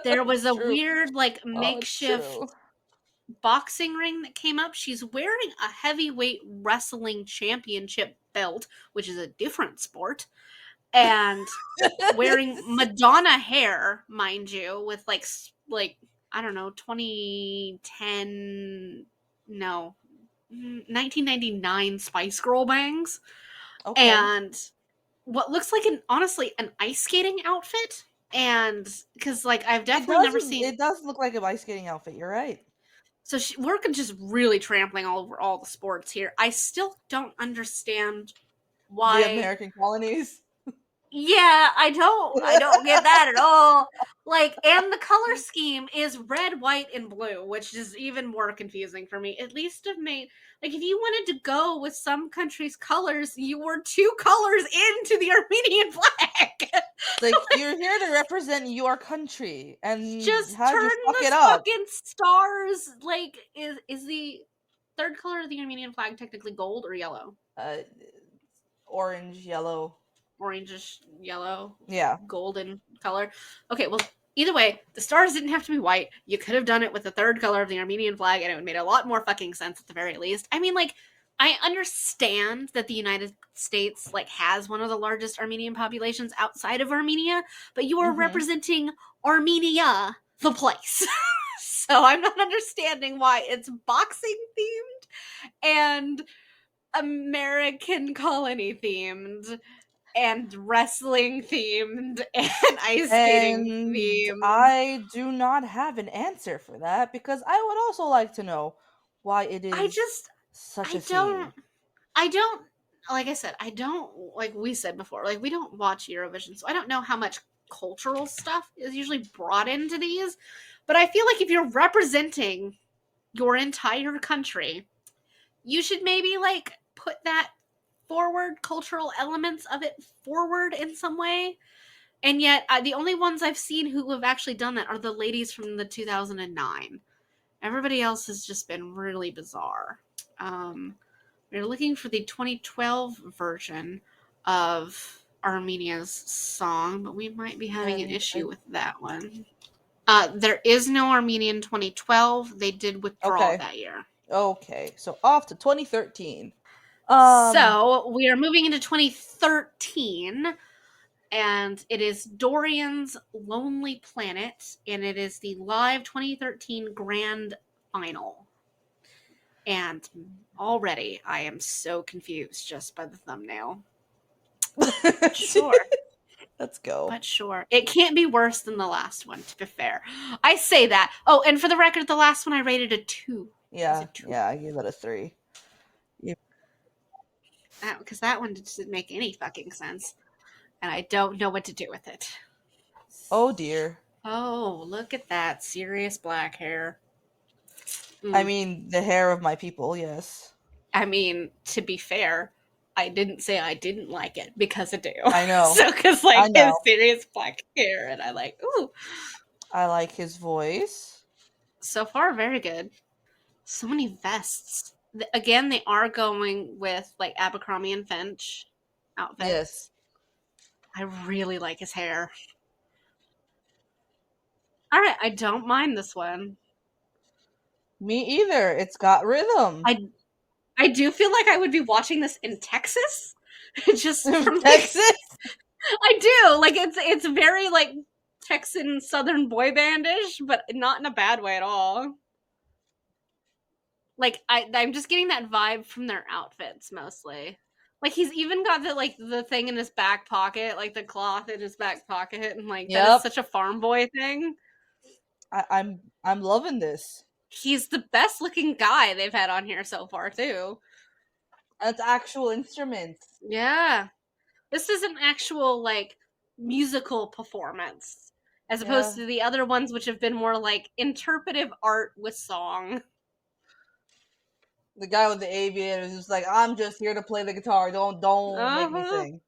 There was It's a true. weird, like, Oh, it's true. makeshift boxing ring that came up. She's wearing a heavyweight wrestling championship belt, which is a different sport, and wearing Madonna hair, mind you, with like I don't know, 2010, no, 1999 Spice Girl bangs, Okay. and what looks like an honestly an ice skating outfit. And because like I've It definitely does. never seen, It does look like a ice skating outfit. You're right. so we're just really trampling all over all the sports here. I still don't understand The why. American colonies. Yeah, I don't get that at all. Like, and the color scheme is red, white, and blue, which is even more confusing for me. At least have made like if you wanted to go with some country's colors, you were 2 colors into the Armenian flag. It's like you're here to represent your country, and Just how'd turn you fuck the it up? fucking stars. Like, is the third color of the Armenian flag technically gold or yellow? Uh, Orange, yellow. Orangish yellow, Yeah. golden color. Okay, well, either way, the stars didn't have to be white. You could have done it with the third color of the Armenian flag, and it would have made a lot more fucking sense at the very least. I mean, like, I understand that the United States like has one of the largest Armenian populations outside of Armenia, but you are Mm-hmm. representing Armenia, the place. So I'm not understanding why it's boxing themed and American colony themed and wrestling themed and ice skating And themed. I do not have an answer for that because I would also like to know why it I is just such I a theme. don't like I said, I don't like we said before, like we don't watch Eurovision, so I don't know how much cultural stuff is usually brought into these. But I feel like if you're representing your entire country, you should maybe like put that forward cultural elements of it forward in some way. And yet, the only ones I've seen who have actually done that are the ladies from the 2009. Everybody else has just been really bizarre. We're looking for the 2012 version of Armenia's song, but we might be having an And issue with that one. There is no Armenian 2012. They did withdraw okay, that year. okay, so off to 2013. Um, So we are moving into 2013, and it is Dorian's Lonely Planet, and it is the live 2013 grand final. And already I am so confused just by the thumbnail. But sure. let's go. But sure. It can't be worse than the last one, to be fair. I say that. Oh, and for the record, the last one I rated a 2. It was a Yeah, 2. yeah, I gave that a 3. Because that one didn't make any fucking sense. And I don't know what to do with it. Oh dear. Oh, look at that. Serious black hair. I Mm. mean, the hair of my people, yes. I mean, to be fair, I didn't say I didn't like it because I do. I know. So, because I like his know. serious black hair, and I like, ooh, I like his voice. so far very good. So many vests. Again, they are going with like Abercrombie and Finch Yes. outfits. I really like his hair. All right, I don't mind this one. Me either. It's got rhythm. I I do feel like I would be watching this in Texas, just from like Texas? I do like it's very like Texan Southern boy bandish, but not in a bad way at all. Like I'm just getting that vibe from their outfits mostly. Like he's even got the thing in his back pocket, like the cloth in his back pocket, and like that is Yep. such a farm boy thing. I'm loving this. He's the best looking guy they've had on here so far too. That's actual instruments. Yeah. This is an actual like musical performance as opposed Yeah. to the other ones which have been more like interpretive art with song. The guy with the aviators is like, I'm just here to play the guitar. Don't make me Uh-huh. sing.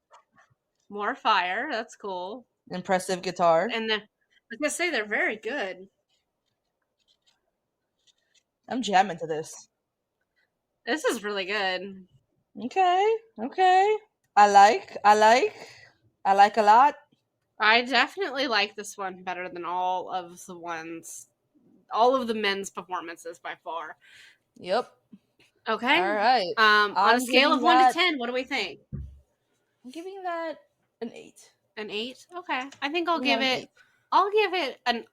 More fire. That's cool. Impressive guitar. And I was gonna say they're very good. I'm jamming to this. This is really good. Okay. Okay. I like a lot. I definitely like this one better than all of the men's performances by far. Yep. Okay. All right. On a I'm scale giving of 1 to that 10, what do we think? I'm giving that an 8. An 8? Okay. I think We have an 8.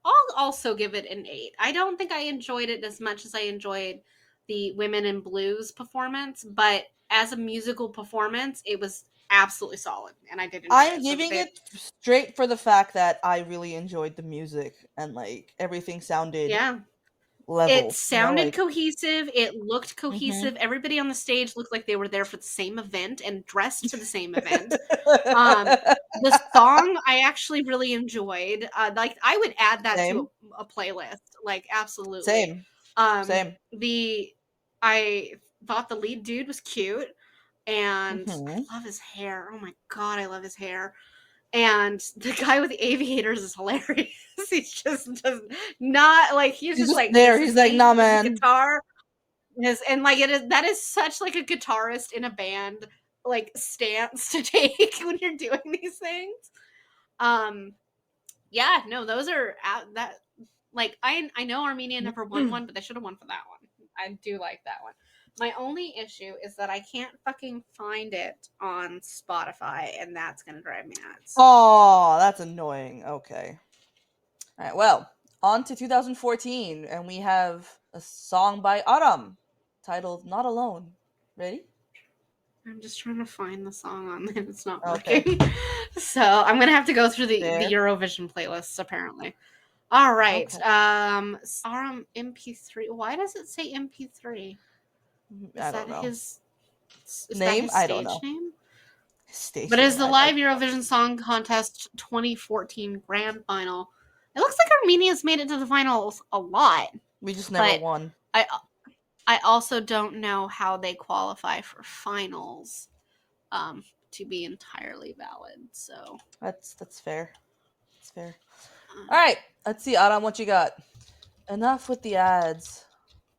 I'll also give it an 8. I don't think I enjoyed it as much as I enjoyed the Women in Blues performance, but as a musical performance, it was absolutely solid and I did enjoy I'm it. So giving they it straight for the fact that I really enjoyed the music and like everything sounded yeah, it level, sounded like cohesive. It looked mhm. cohesive. Everybody on the stage looked like they were there for the same event and dressed to the same event. Um, the song I actually really enjoyed. Like I would add that Same. to a playlist. Like absolutely. Same. Um, Same. the I thought the lead dude was cute, and Mhm. I love his hair. Oh my god, I love his hair. And the guy with the aviators is hilarious. He just does not like he's He's just just like there. this He's is like, me "Nah, with the man." guitar. And like it is that is such like a guitarist in a band like stance to take when you're doing these things. Um yeah, no, those are that like I know Armenia never won one, but they should have won for that one. I do like that one. My only issue is that I can't fucking find it on Spotify, and that's gonna drive me nuts. Oh, that's annoying. Okay. All right. Well, on to 2014, and we have a song by Aram titled "Not Alone." Ready? I'm just trying to find the song on there. It's not Okay. working. So I'm gonna have to go through the There. Eurovision playlists apparently. All right. Okay. Aram MP3. Why does it say MP3? Is I that don't know. his is that Name? his I don't stage know. name? Stage But it's name. the I live Eurovision Song Contest 2014 grand final. It looks like Armenia's made it to the finals a lot, we just never but won. I I also don't know how they qualify for finals to be entirely valid. So That's fair. That's fair. All uh, right. Let's see, Adam. What you got? Enough with the ads.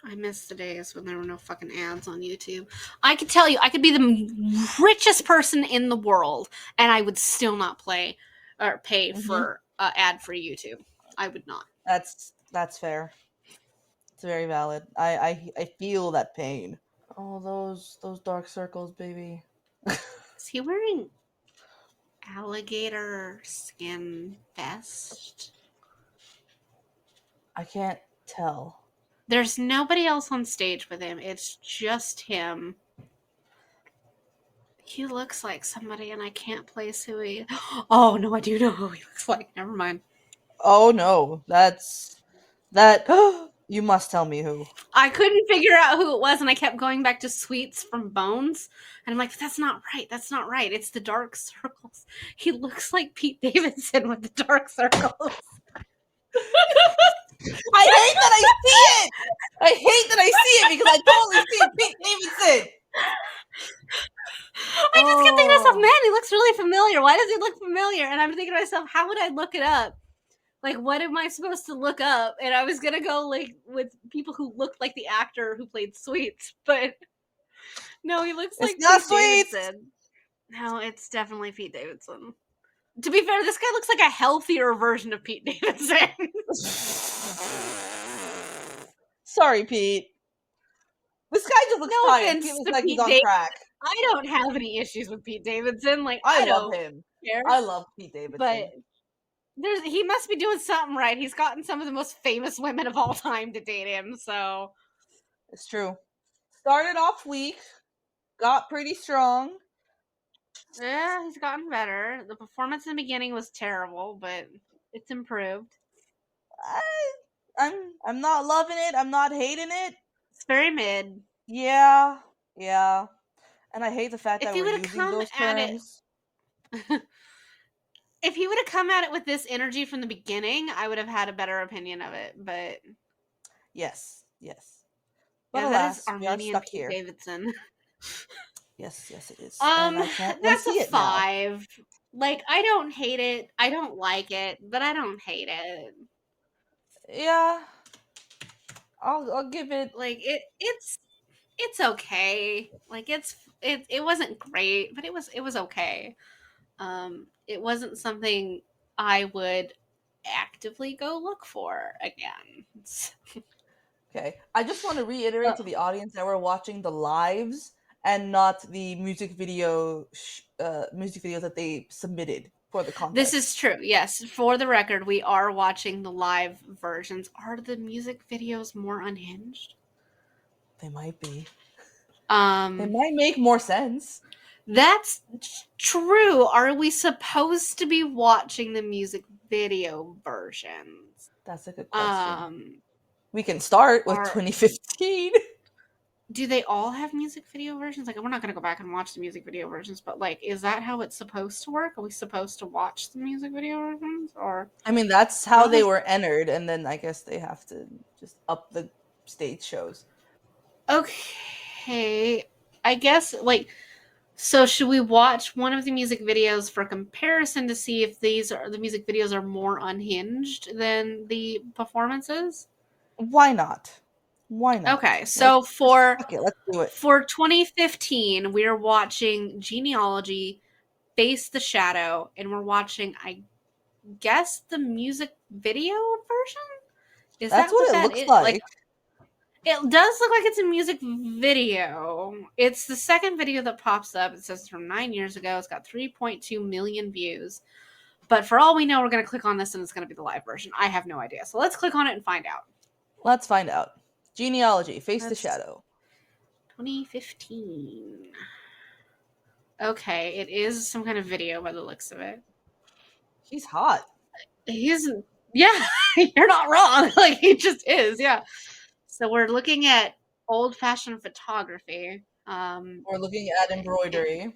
I miss the days when there were no fucking ads on YouTube. I could tell you, I could be the richest person in the world, and I would still not play or pay Hmm. for ad-free YouTube. I would not. That's fair. It's very valid. I feel that pain. Oh, those dark circles, baby. Is he wearing alligator skin vest? I can't tell. There's nobody else on stage with him. It's just him. He looks like somebody, and I can't place who he. Oh no, I do know who he looks like. Never mind. Oh no, that. You must tell me who. I couldn't figure out who it was, and I kept going back to Sweets from Bones, and I'm like, "That's not right. That's not right. It's the dark circles." He looks like Pete Davidson with the dark circles. I hate that I see it. I hate that I see it because I totally see Pete Davidson. I just kept thinking to myself, Oh, "Man, he looks really familiar. Why does he look familiar?" And I'm thinking to myself, "How would I look it up? Like, what am I supposed to look up?" And I was gonna go like with people who looked like the actor who played Sweets, but no, he looks it's like not Pete sweet. Davidson. No, it's definitely Pete Davidson. To be fair, this guy looks like a healthier version of Pete Davidson. Sorry, Pete. This guy just looks No tired. Pete offense looks to like he's Pete on Davidson. crack. I don't have any issues with Pete Davidson. Like, I I love don't him. care. I love Pete But Davidson. he must be doing something right. He's gotten some of the most famous women of all time to date him, so It's true. Started off weak, got pretty strong. yeah, he's gotten better. The performance in the beginning was terrible, but it's improved. I, I'm not loving it. I'm not hating it. It's very mid. Yeah, yeah. And I hate the fact If that he we're would have using come those at it terms. if he would have come at it with this energy from the beginning, I would have had a better opinion of it. But Yes, yes. But yeah, that is alas, we are Armenian stuck Pete here. Davidson. Yes, yes, it is. And I can't That's a unsee it now. 5. Like, I don't hate it. I don't like it, but I don't hate it. Yeah, I'll give it. Like it's okay. Like it wasn't great, but it was okay. It wasn't something I would actively go look for again. Okay, I just want to reiterate Uh, to the audience that we're watching the lives and not the music videos that they submitted for the this contest. is true. Yes, for the record, we are watching the live versions. Are the music videos more unhinged? They might be. They Um, might make more sense. that's true. Are we supposed to be watching the music video versions? That's a good question. Um, We can start with are 2015. do they all have music video versions? Like, we're not going to go back and watch the music video versions, but like, is that how it's supposed to work? Are we supposed to watch the music video versions, or I mean, that's how how they does? were entered, and then I guess they have to just up the stage shows. Okay, I guess like. So should we watch one of the music videos for comparison to see if the music videos are more unhinged than the performances? Why not? Why not? Okay, Let's so just for fuck it. Let's do it. for 2015, we're watching Genealogy, Face the Shadow, and we're watching, I guess, the music video version. Is That's that what what it that looks is? Like, like. it does look like it's a music video. It's the second video that pops up. It says it's from 9 years ago. It's got 3.2 million views. But for all we know, we're going to click on this and it's going to be the live version. I have no idea. So let's click on it and find out. Let's find out. Genealogy, Face the That's Shadow. 2015. Okay, it is some kind of video by the looks of it. He's hot. He's, yeah, you're not wrong. Like, he just is, yeah. So we're looking at old fashioned photography. We're looking at embroidery.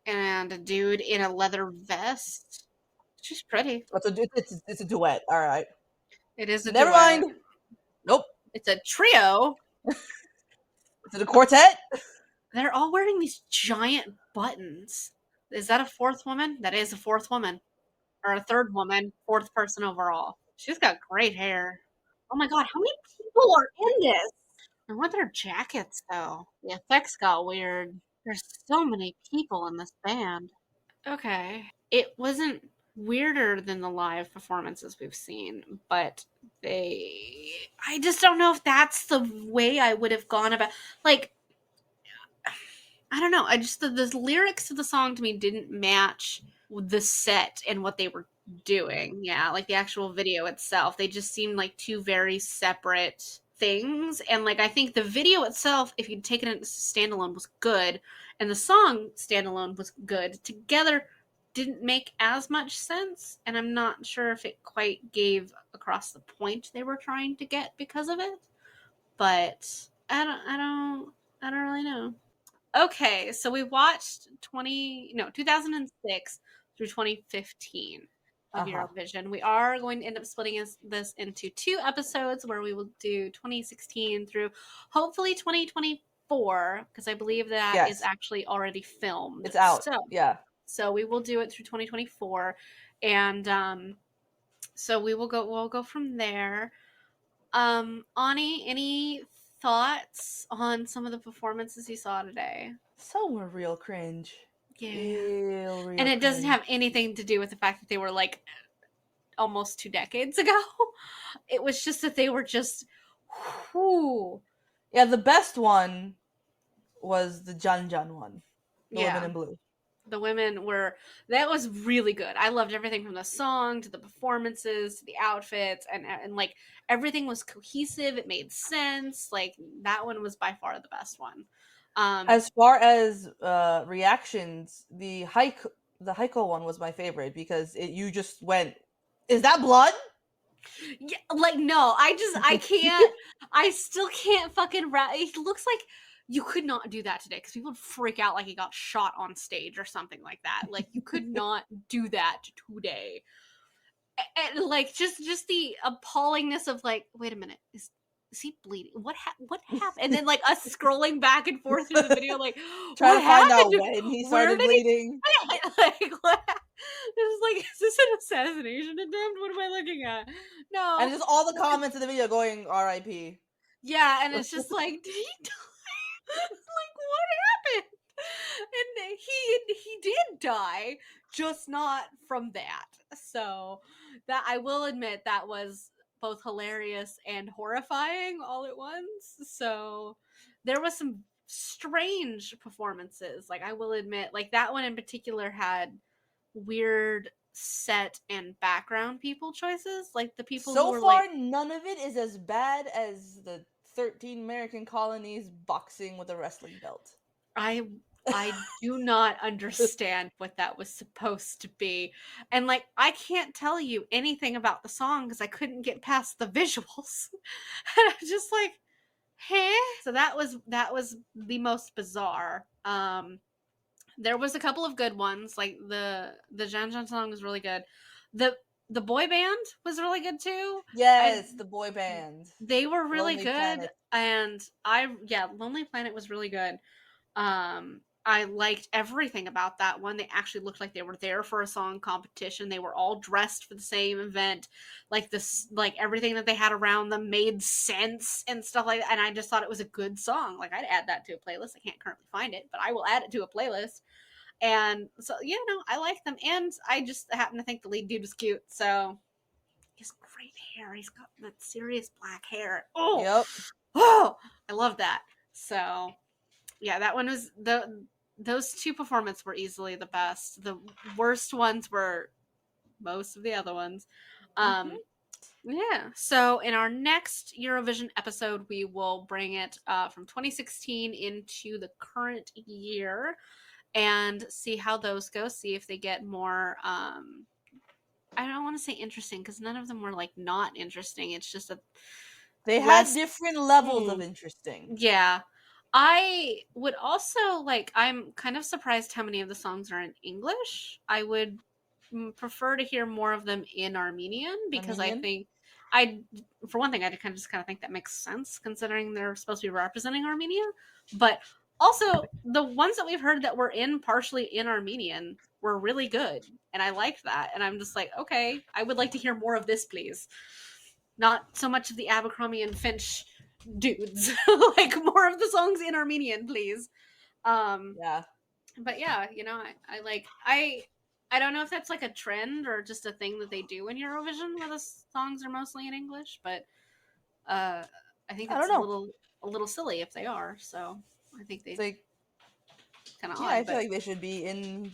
And a dude in a leather vest. She's pretty. It's a duet. All right. It is a Never mind. duet. Nope. It's a trio. Is it a quartet? They're all wearing these giant buttons. Is that a fourth woman? That is a fourth woman. Or a third woman, fourth person overall. She's got great hair. Oh my god, how many people are in this? I want their jackets though. The effects got weird. There's so many people in this band. Okay. It wasn't weirder than the live performances we've seen, but I just don't know if that's the way I would have gone about, like, I don't know. I just the lyrics of the song to me didn't match the set and what they were doing. Yeah, like the actual video itself. They just seemed like two very separate things. And like I think the video itself, if you'd taken it as standalone, was good, and the song standalone was good. Together didn't make as much sense, and I'm not sure if it quite gave across the point they were trying to get because of it. But I don't really know. Okay, so we watched 2006 through 2015 of Uh-huh. Eurovision. We are going to end up splitting this into 2 episodes where we will do 2016 through hopefully 2024, because I believe that is Yes. actually already filmed. It's out. Yeah. So we will do it through 2024, and so we'll go from there. Ani, any thoughts on some of the performances you saw today? Some were real cringe. Yeah. Ew, And real it doesn't cringe. have anything to do with the fact that they were like almost 2 decades ago. It was just that they were just, whew. Yeah, the best one was the Janjan one, the women Yeah. in blue. The women were, that was really good. I loved everything from the song to the performances to the outfits, and like everything was cohesive. It made sense. Like that one was by far the best one. Um, As far as reactions, the Heiko one was my favorite because you just went, "Is that blood?" yeah, like no, I can't. I still can't fucking. It looks like you could not do that today because people would freak out like he got shot on stage or something like that. Like you could not do that today. And like just the appallingness of like, wait a minute, is he bleeding? What happened? And then like us scrolling back and forth through the video, like, Try what to find happened? out when he Where started did he? bleeding. Like what? This is like, is this an assassination attempt? What am I looking at? And No, just all the comments in the video going R.I.P. yeah, and it's just like, did he die? Like what happened? And he did die, just not from that. So that, I will admit, that was both hilarious and horrifying all at once. So there was some strange performances. Like I will admit, like that one in particular had weird set and background people choices. Like the people who So were like, far, none of it is as bad as the 13 American colonies boxing with a wrestling belt. I I do not understand what that was supposed to be. And like I can't tell you anything about the song cuz I couldn't get past the visuals. And I'm just like, "Hey." So that was the most bizarre. There was a couple of good ones, like the Jan Jan song was really good. The the boy band was really good too. I Yes, the boy band. They were really Lonely good, Planet. and Lonely Planet was really good. I liked everything about that one. They actually looked like they were there for a song competition. They were all dressed for the same event. Like this, like everything that they had around them made sense and stuff like that. And I just thought it was a good song. Like I'd add that to a playlist. I can't currently find it, but I will add it to a playlist. And so, I like them. And I just happen to think the lead dude was cute. So he has great hair. He's got that serious black hair. Oh, Yep. oh, I love that. So yeah, that one was those two performances were easily the best. The worst ones were most of the other ones. Hmm. Um, yeah. So in our next Eurovision episode, we will bring it from 2016 into the current year and see how those go. See if they get more. I don't want to say interesting because none of them were like not interesting. It's just a They had less. different levels of Mm, interesting. yeah. I would also like, I'm kind of surprised how many of the songs are in English. I would prefer to hear more of them in Armenian because I Armenian. think I, for one thing, I kind of think that makes sense considering they're supposed to be representing Armenia. But also, the ones that we've heard that were in partially in Armenian were really good. And I liked that. And I'm just like, okay, I would like to hear more of this, please. Not so much of the Abercrombie and Finch dudes. Like more of the songs in Armenian, please. Um, Yeah. but yeah, I like I don't know if that's like a trend or just a thing that they do in Eurovision where the songs are mostly in English, but uh, I think I don't it's know. a little silly if they are. So I think It's they like, kind of yeah, I odd, feel but like they should be in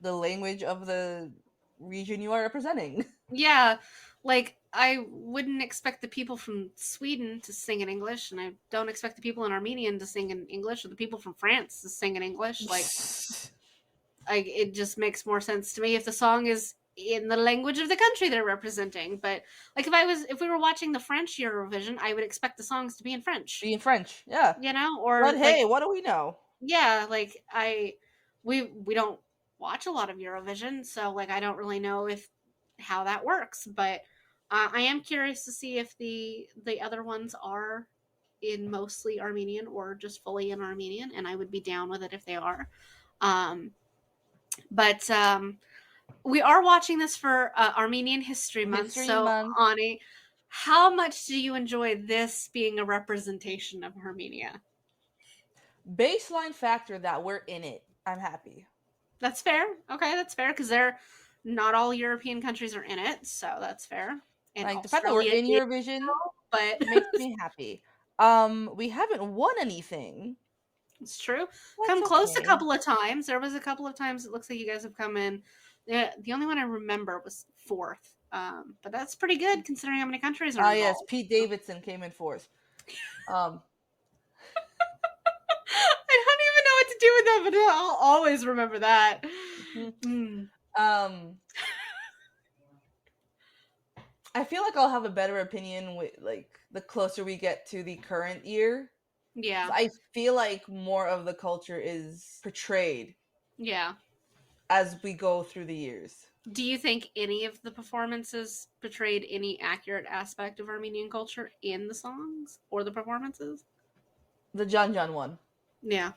the language of the region you are representing. yeah, like I wouldn't expect the people from Sweden to sing in English, and I don't expect the people in Armenian to sing in English, or the people from France to sing in English. Like it just makes more sense to me if the song is in the language of the country they're representing. But like if we were watching the French Eurovision, I would expect the songs to be in French, Be in French. Yeah. or But hey, like what do we know? yeah, like we don't watch a lot of Eurovision, so like I don't really know if how that works, but I am curious to see if the other ones are in mostly Armenian or just fully in Armenian, and I would be down with it if they are. Um, but we are watching this for Armenian History Month. History So, Month. Ani, how much do you enjoy this being a representation of Armenia? Baseline factor that we're in it. I'm happy. That's fair. Okay, that's fair because they're not all European countries are in it, so that's fair. And Like the fact that we're Australia in is, Eurovision but makes me happy. We haven't won anything. it's true. That's Come close a okay. couple of times. There was a couple of times it looks like you guys have come in. The only one I remember was fourth, but that's pretty good considering how many countries are Ah, yes, involved. Pete Davidson came in fourth. Um, I don't even know what to do with that, but I'll always remember that. mhm. Mm, um, I feel like I'll have a better opinion with like the closer we get to the current year. 'Cause yeah, I feel like more of the culture is portrayed yeah. as we go through the years. Do you think any of the performances portrayed any accurate aspect of Armenian culture in the songs or the performances? The John John one. Yeah.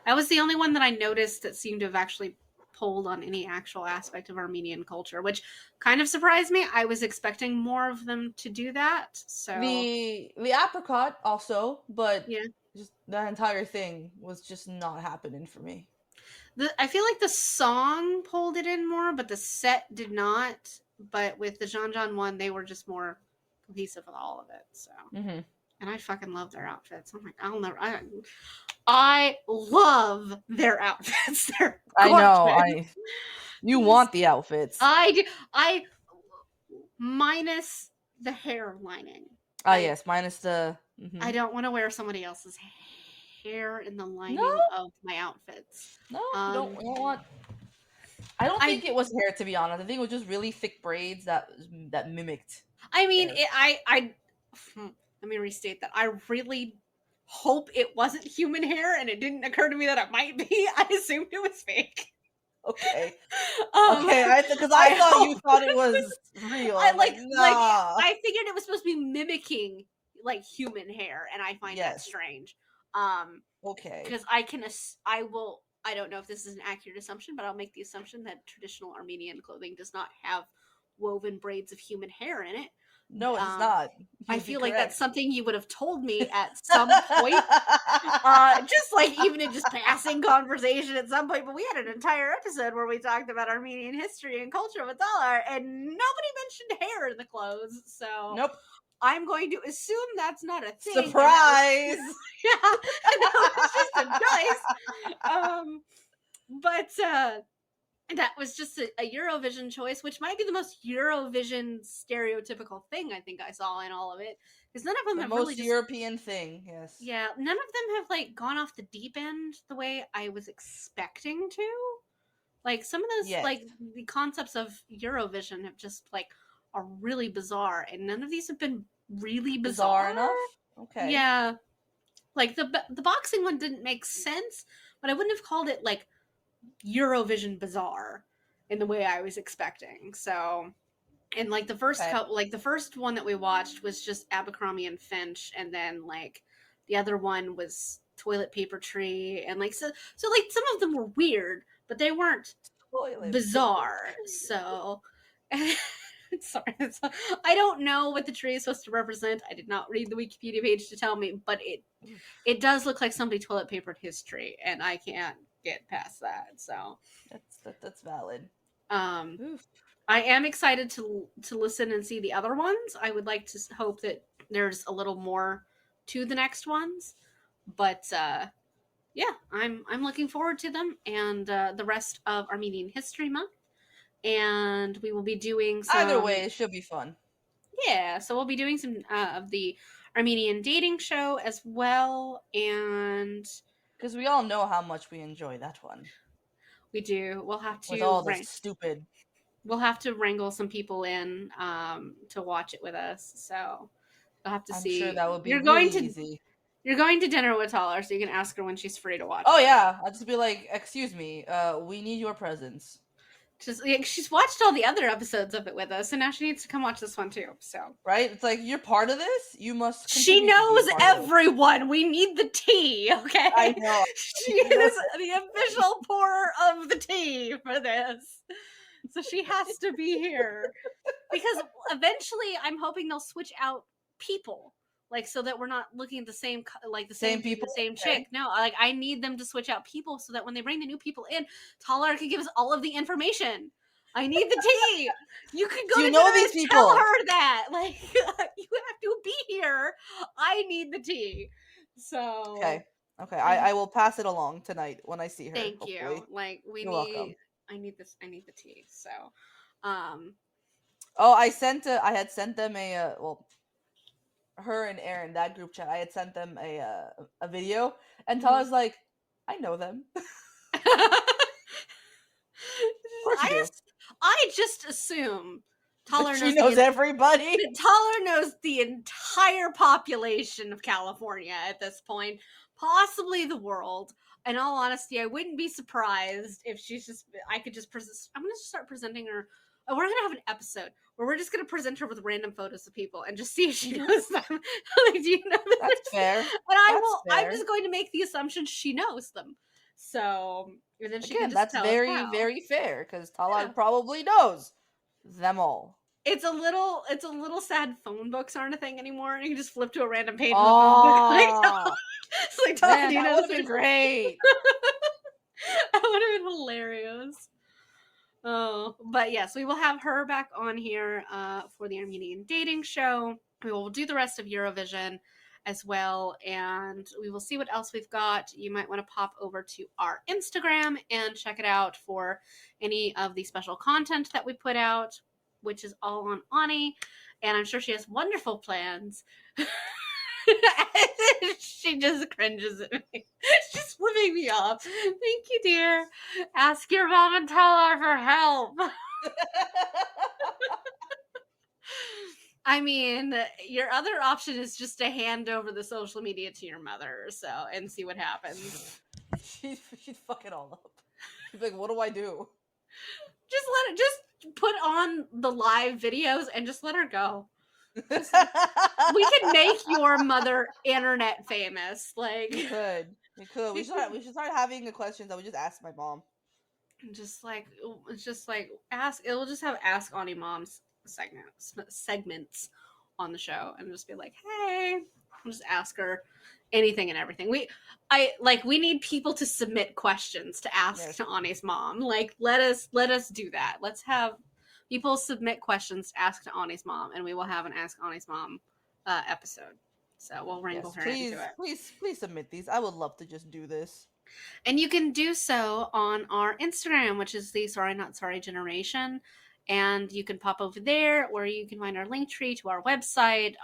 That was the only one that I noticed that seemed to have actually pulled on any actual aspect of Armenian culture, which kind of surprised me. I was expecting more of them to do that. So, The apricot also, but yeah. just that entire thing was just not happening for me. I feel like the song pulled it in more, but the set did not. But with the Jean Jean one, they were just more cohesive with all of it. So, Hmm. and I fucking love their outfits. I'm like, I'll never. I love their outfits. They're I know. gorgeous. You want the outfits. I do. I minus the hair lining. Ah, Like yes, minus the. Hmm. I don't want to wear somebody else's hair in the No, lining of my outfits. no, you don't. Um, You don't want. I don't think I it was hair, to be honest. I think it was just really thick braids that mimicked I mean, hair. let me restate that. I really hope it wasn't human hair, and it didn't occur to me that it might be. I assumed it was fake. Okay, Um, okay. Because I I thought you hope thought it was real. I I'm like, like nah. I figured it was supposed to be mimicking like human hair, and I find that Yes. strange. Okay. Because I don't know if this is an accurate assumption, but I'll make the assumption that traditional Armenian clothing does not have woven braids of human hair in it. No, it does Um, not. You I would be feel like that's correct. something you would have told me at some point. Just like even in just passing conversation at some point, but we had an entire episode where we talked about Armenian history and culture with Dalar, and nobody mentioned hair in the clothes. So Nope. I'm going to assume that's not a thing, and that was Surprise. yeah, and that was just a choice. But that was just a Eurovision choice, which might be the most Eurovision stereotypical thing I think I saw in all of it, because none of them The have really most just European thing. Yes. yeah, none of them have like gone off the deep end the way I was expecting to. Like some of those Yes. like the concepts of Eurovision have just like are really bizarre, and none of these have been really Bizarre bizarre. enough. Okay. Yeah, like the boxing one didn't make sense, but I wouldn't have called it like Eurovision bizarre in the way I was expecting. So, and like Okay. the first one that we watched was just Abercrombie and Finch, and then like the other one was Toilet Paper Tree, and like so like some of them were weird, but they weren't Toilet paper bizarre. tree. So. Sorry, I don't know what the tree is supposed to represent. I did not read the Wikipedia page to tell me, but it does look like somebody toilet papered his tree, and I can't get past that. So, That's valid. um, Oof. I am excited to listen and see the other ones. I would like to hope that there's a little more to the next ones, but yeah, I'm looking forward to them and the rest of Armenian History Month. And we will be doing Either some way, it should be fun. yeah, so we'll be doing some of the Armenian dating show as well, and Because we all know how much we enjoy that one. we do. With all the stupid. We'll have to wrangle some people in to watch it with us. So you'll have to I'm sure see. that would be really easy. You're going to dinner with Taller, so you can ask her when she's free to watch Oh it with us. yeah, I'll just be like, "Excuse me, we need your presence." Just like, she's watched all the other episodes of it with us, and now she needs to come watch this one too. So Right? It's like you're part of this. You must she continue to be a knows part of this. everyone. We need the tea, I okay? know. She is the official pourer of the tea for this. So she has to be here. Because eventually I'm hoping they'll switch out people. like so that we're not looking at the same like the same Same dude, the people. same Okay. chick. No, like I need them to switch out people so that when they bring the new people in, Talar can give us all of the information. I need the tea. You can go Do you to know dinner these and tell people? her that. Like you have to be here. I need the tea. Okay. So Okay. I I will pass it along tonight when I see her. thank you. Hopefully. Like we You're welcome. need. I need this. I need the tea. So, um, Oh, I had sent them a well, her and Aaron, that group chat. I had sent them a video, and mhm. Tala's like, I know them. Of course you I do. I just assume Taller She knows the knows everybody. that Taller knows the entire population of California at this point, possibly the world. In all honesty, I wouldn't be surprised if she's just. I could just present. I'm gonna just start presenting her. Oh, we're gonna have an episode where we're just gonna present her with random photos of people and just see if she knows them. Like, do you know That's this? fair. And I That's will. I'm fair. just going to make the assumption she knows them. So, and then she can Again, just that's tell us very, how. very fair because Yeah. Talar probably knows them all. It's a little sad phone books aren't a thing anymore. You can just flip to a random page in the phone book. Like, Oh it's like, Todd, man, do you that know would this have been person? great. That would have been hilarious. Oh, but yes, we will have her back on here for the Armenian dating show. We will do the rest of Eurovision as well, and we will see what else we've got. You might want to pop over to our Instagram and check it out for any of the special content that we put out, which is all on Ani, and I'm sure she has wonderful plans. She just cringes at me. She's flipping me off. Thank you, dear. Ask your mom and tell her for help. I mean, your other option is just to hand over the social media to your mother, so and see what happens. She'd fuck it all up. She'd be like, "What do I do?" Just put on the live videos and just let her go. Just we could make your mother internet famous. We Like could. We could. We should start having the questions that we just ask my mom. just like it's just like ask it'll just have ask Auntie Mom's segments on the show and just be like, hey, I'll just ask her anything and everything. We need people to submit questions to ask Yes. to Anie's mom. Like let us do that. Let's have people submit questions to ask to Anie's mom, and we will have an Ask Anie's Mom episode. So we'll wrangle Yes. her into it. Please submit these. I would love to just do this. And you can do so on our Instagram, which is the Sorry Not Sorry Generation. And you can pop over there where you can find our link tree to our website,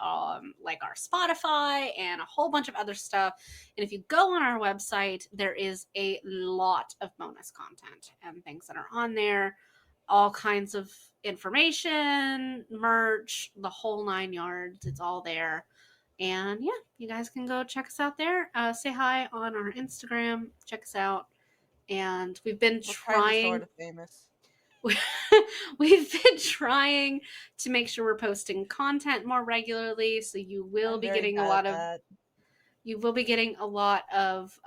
like our Spotify and a whole bunch of other stuff. And if you go on our website, there is a lot of bonus content and things that are on there, all kinds of information, merch, the whole 9 yards. It's all there. And yeah, you guys can go check us out there. Say hi on our Instagram. Check us out. And we've been We're trying to restore trying. the famous. We've been trying to make sure we're posting content more regularly. So I'm very bad at that. you will be getting a lot of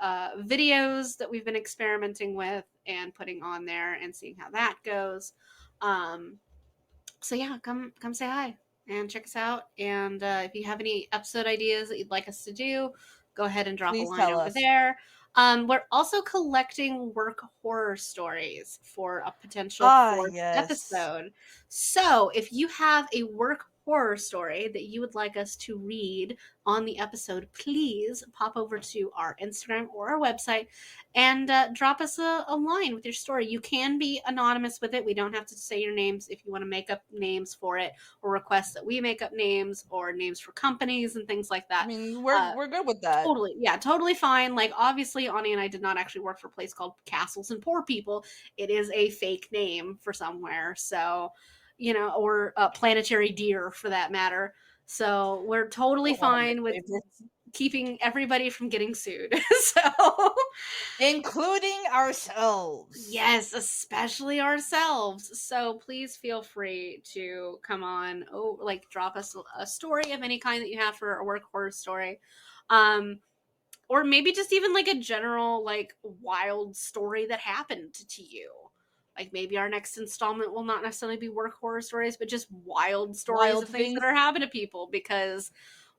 videos that we've been experimenting with and putting on there and seeing how that goes. Um, so yeah, come say hi and check us out. And if you have any episode ideas that you'd like us to do, go ahead and drop a Please line tell over us. there. We're also collecting work horror stories for a potential Ah, fourth yes. episode. So if you have a work horror story that you would like us to read on the episode, please pop over to our Instagram or our website and drop us a line with your story. You can be anonymous with it. We don't have to say your names if you want to make up names for it or request that we make up names or names for companies and things like I that. mean, Uh, we're good with that. Totally, yeah, totally fine. Like, obviously, Ani and I did not actually work for a place called Castles and Poor People. It is a fake name for somewhere. So, or Planetary Deer for that matter. So we're totally One of my fine with favorites. keeping everybody from getting sued. So Including ourselves. yes, especially ourselves. So please feel free to come on. Oh, like drop us a story of any kind that you have for a work horror story. Um, or maybe just even like a general like wild story that happened to you. Like maybe our next installment will not necessarily be work horror stories, but just wild stories Wild of things that things. are happening to people because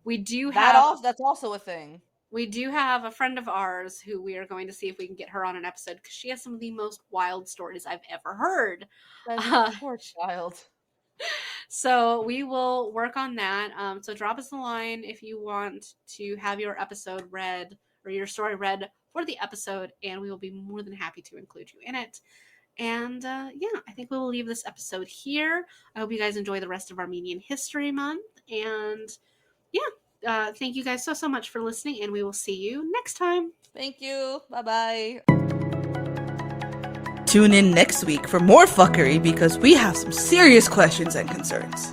We do have That's also a thing. a friend of ours who we are going to see if we can get her on an episode because she has some of the most wild stories I've ever heard. That Uh, poor child. so we will work on that. So drop us a line if you want to have your episode read or your story read for the episode, and we will be more than happy to include you in it. And yeah, I think we will leave this episode here. I hope you guys enjoy the rest of Armenian History Month. And yeah, thank you guys so much for listening, and we will see you next time. Thank you. Bye bye. Tune in next week for more fuckery because we have some serious questions and concerns.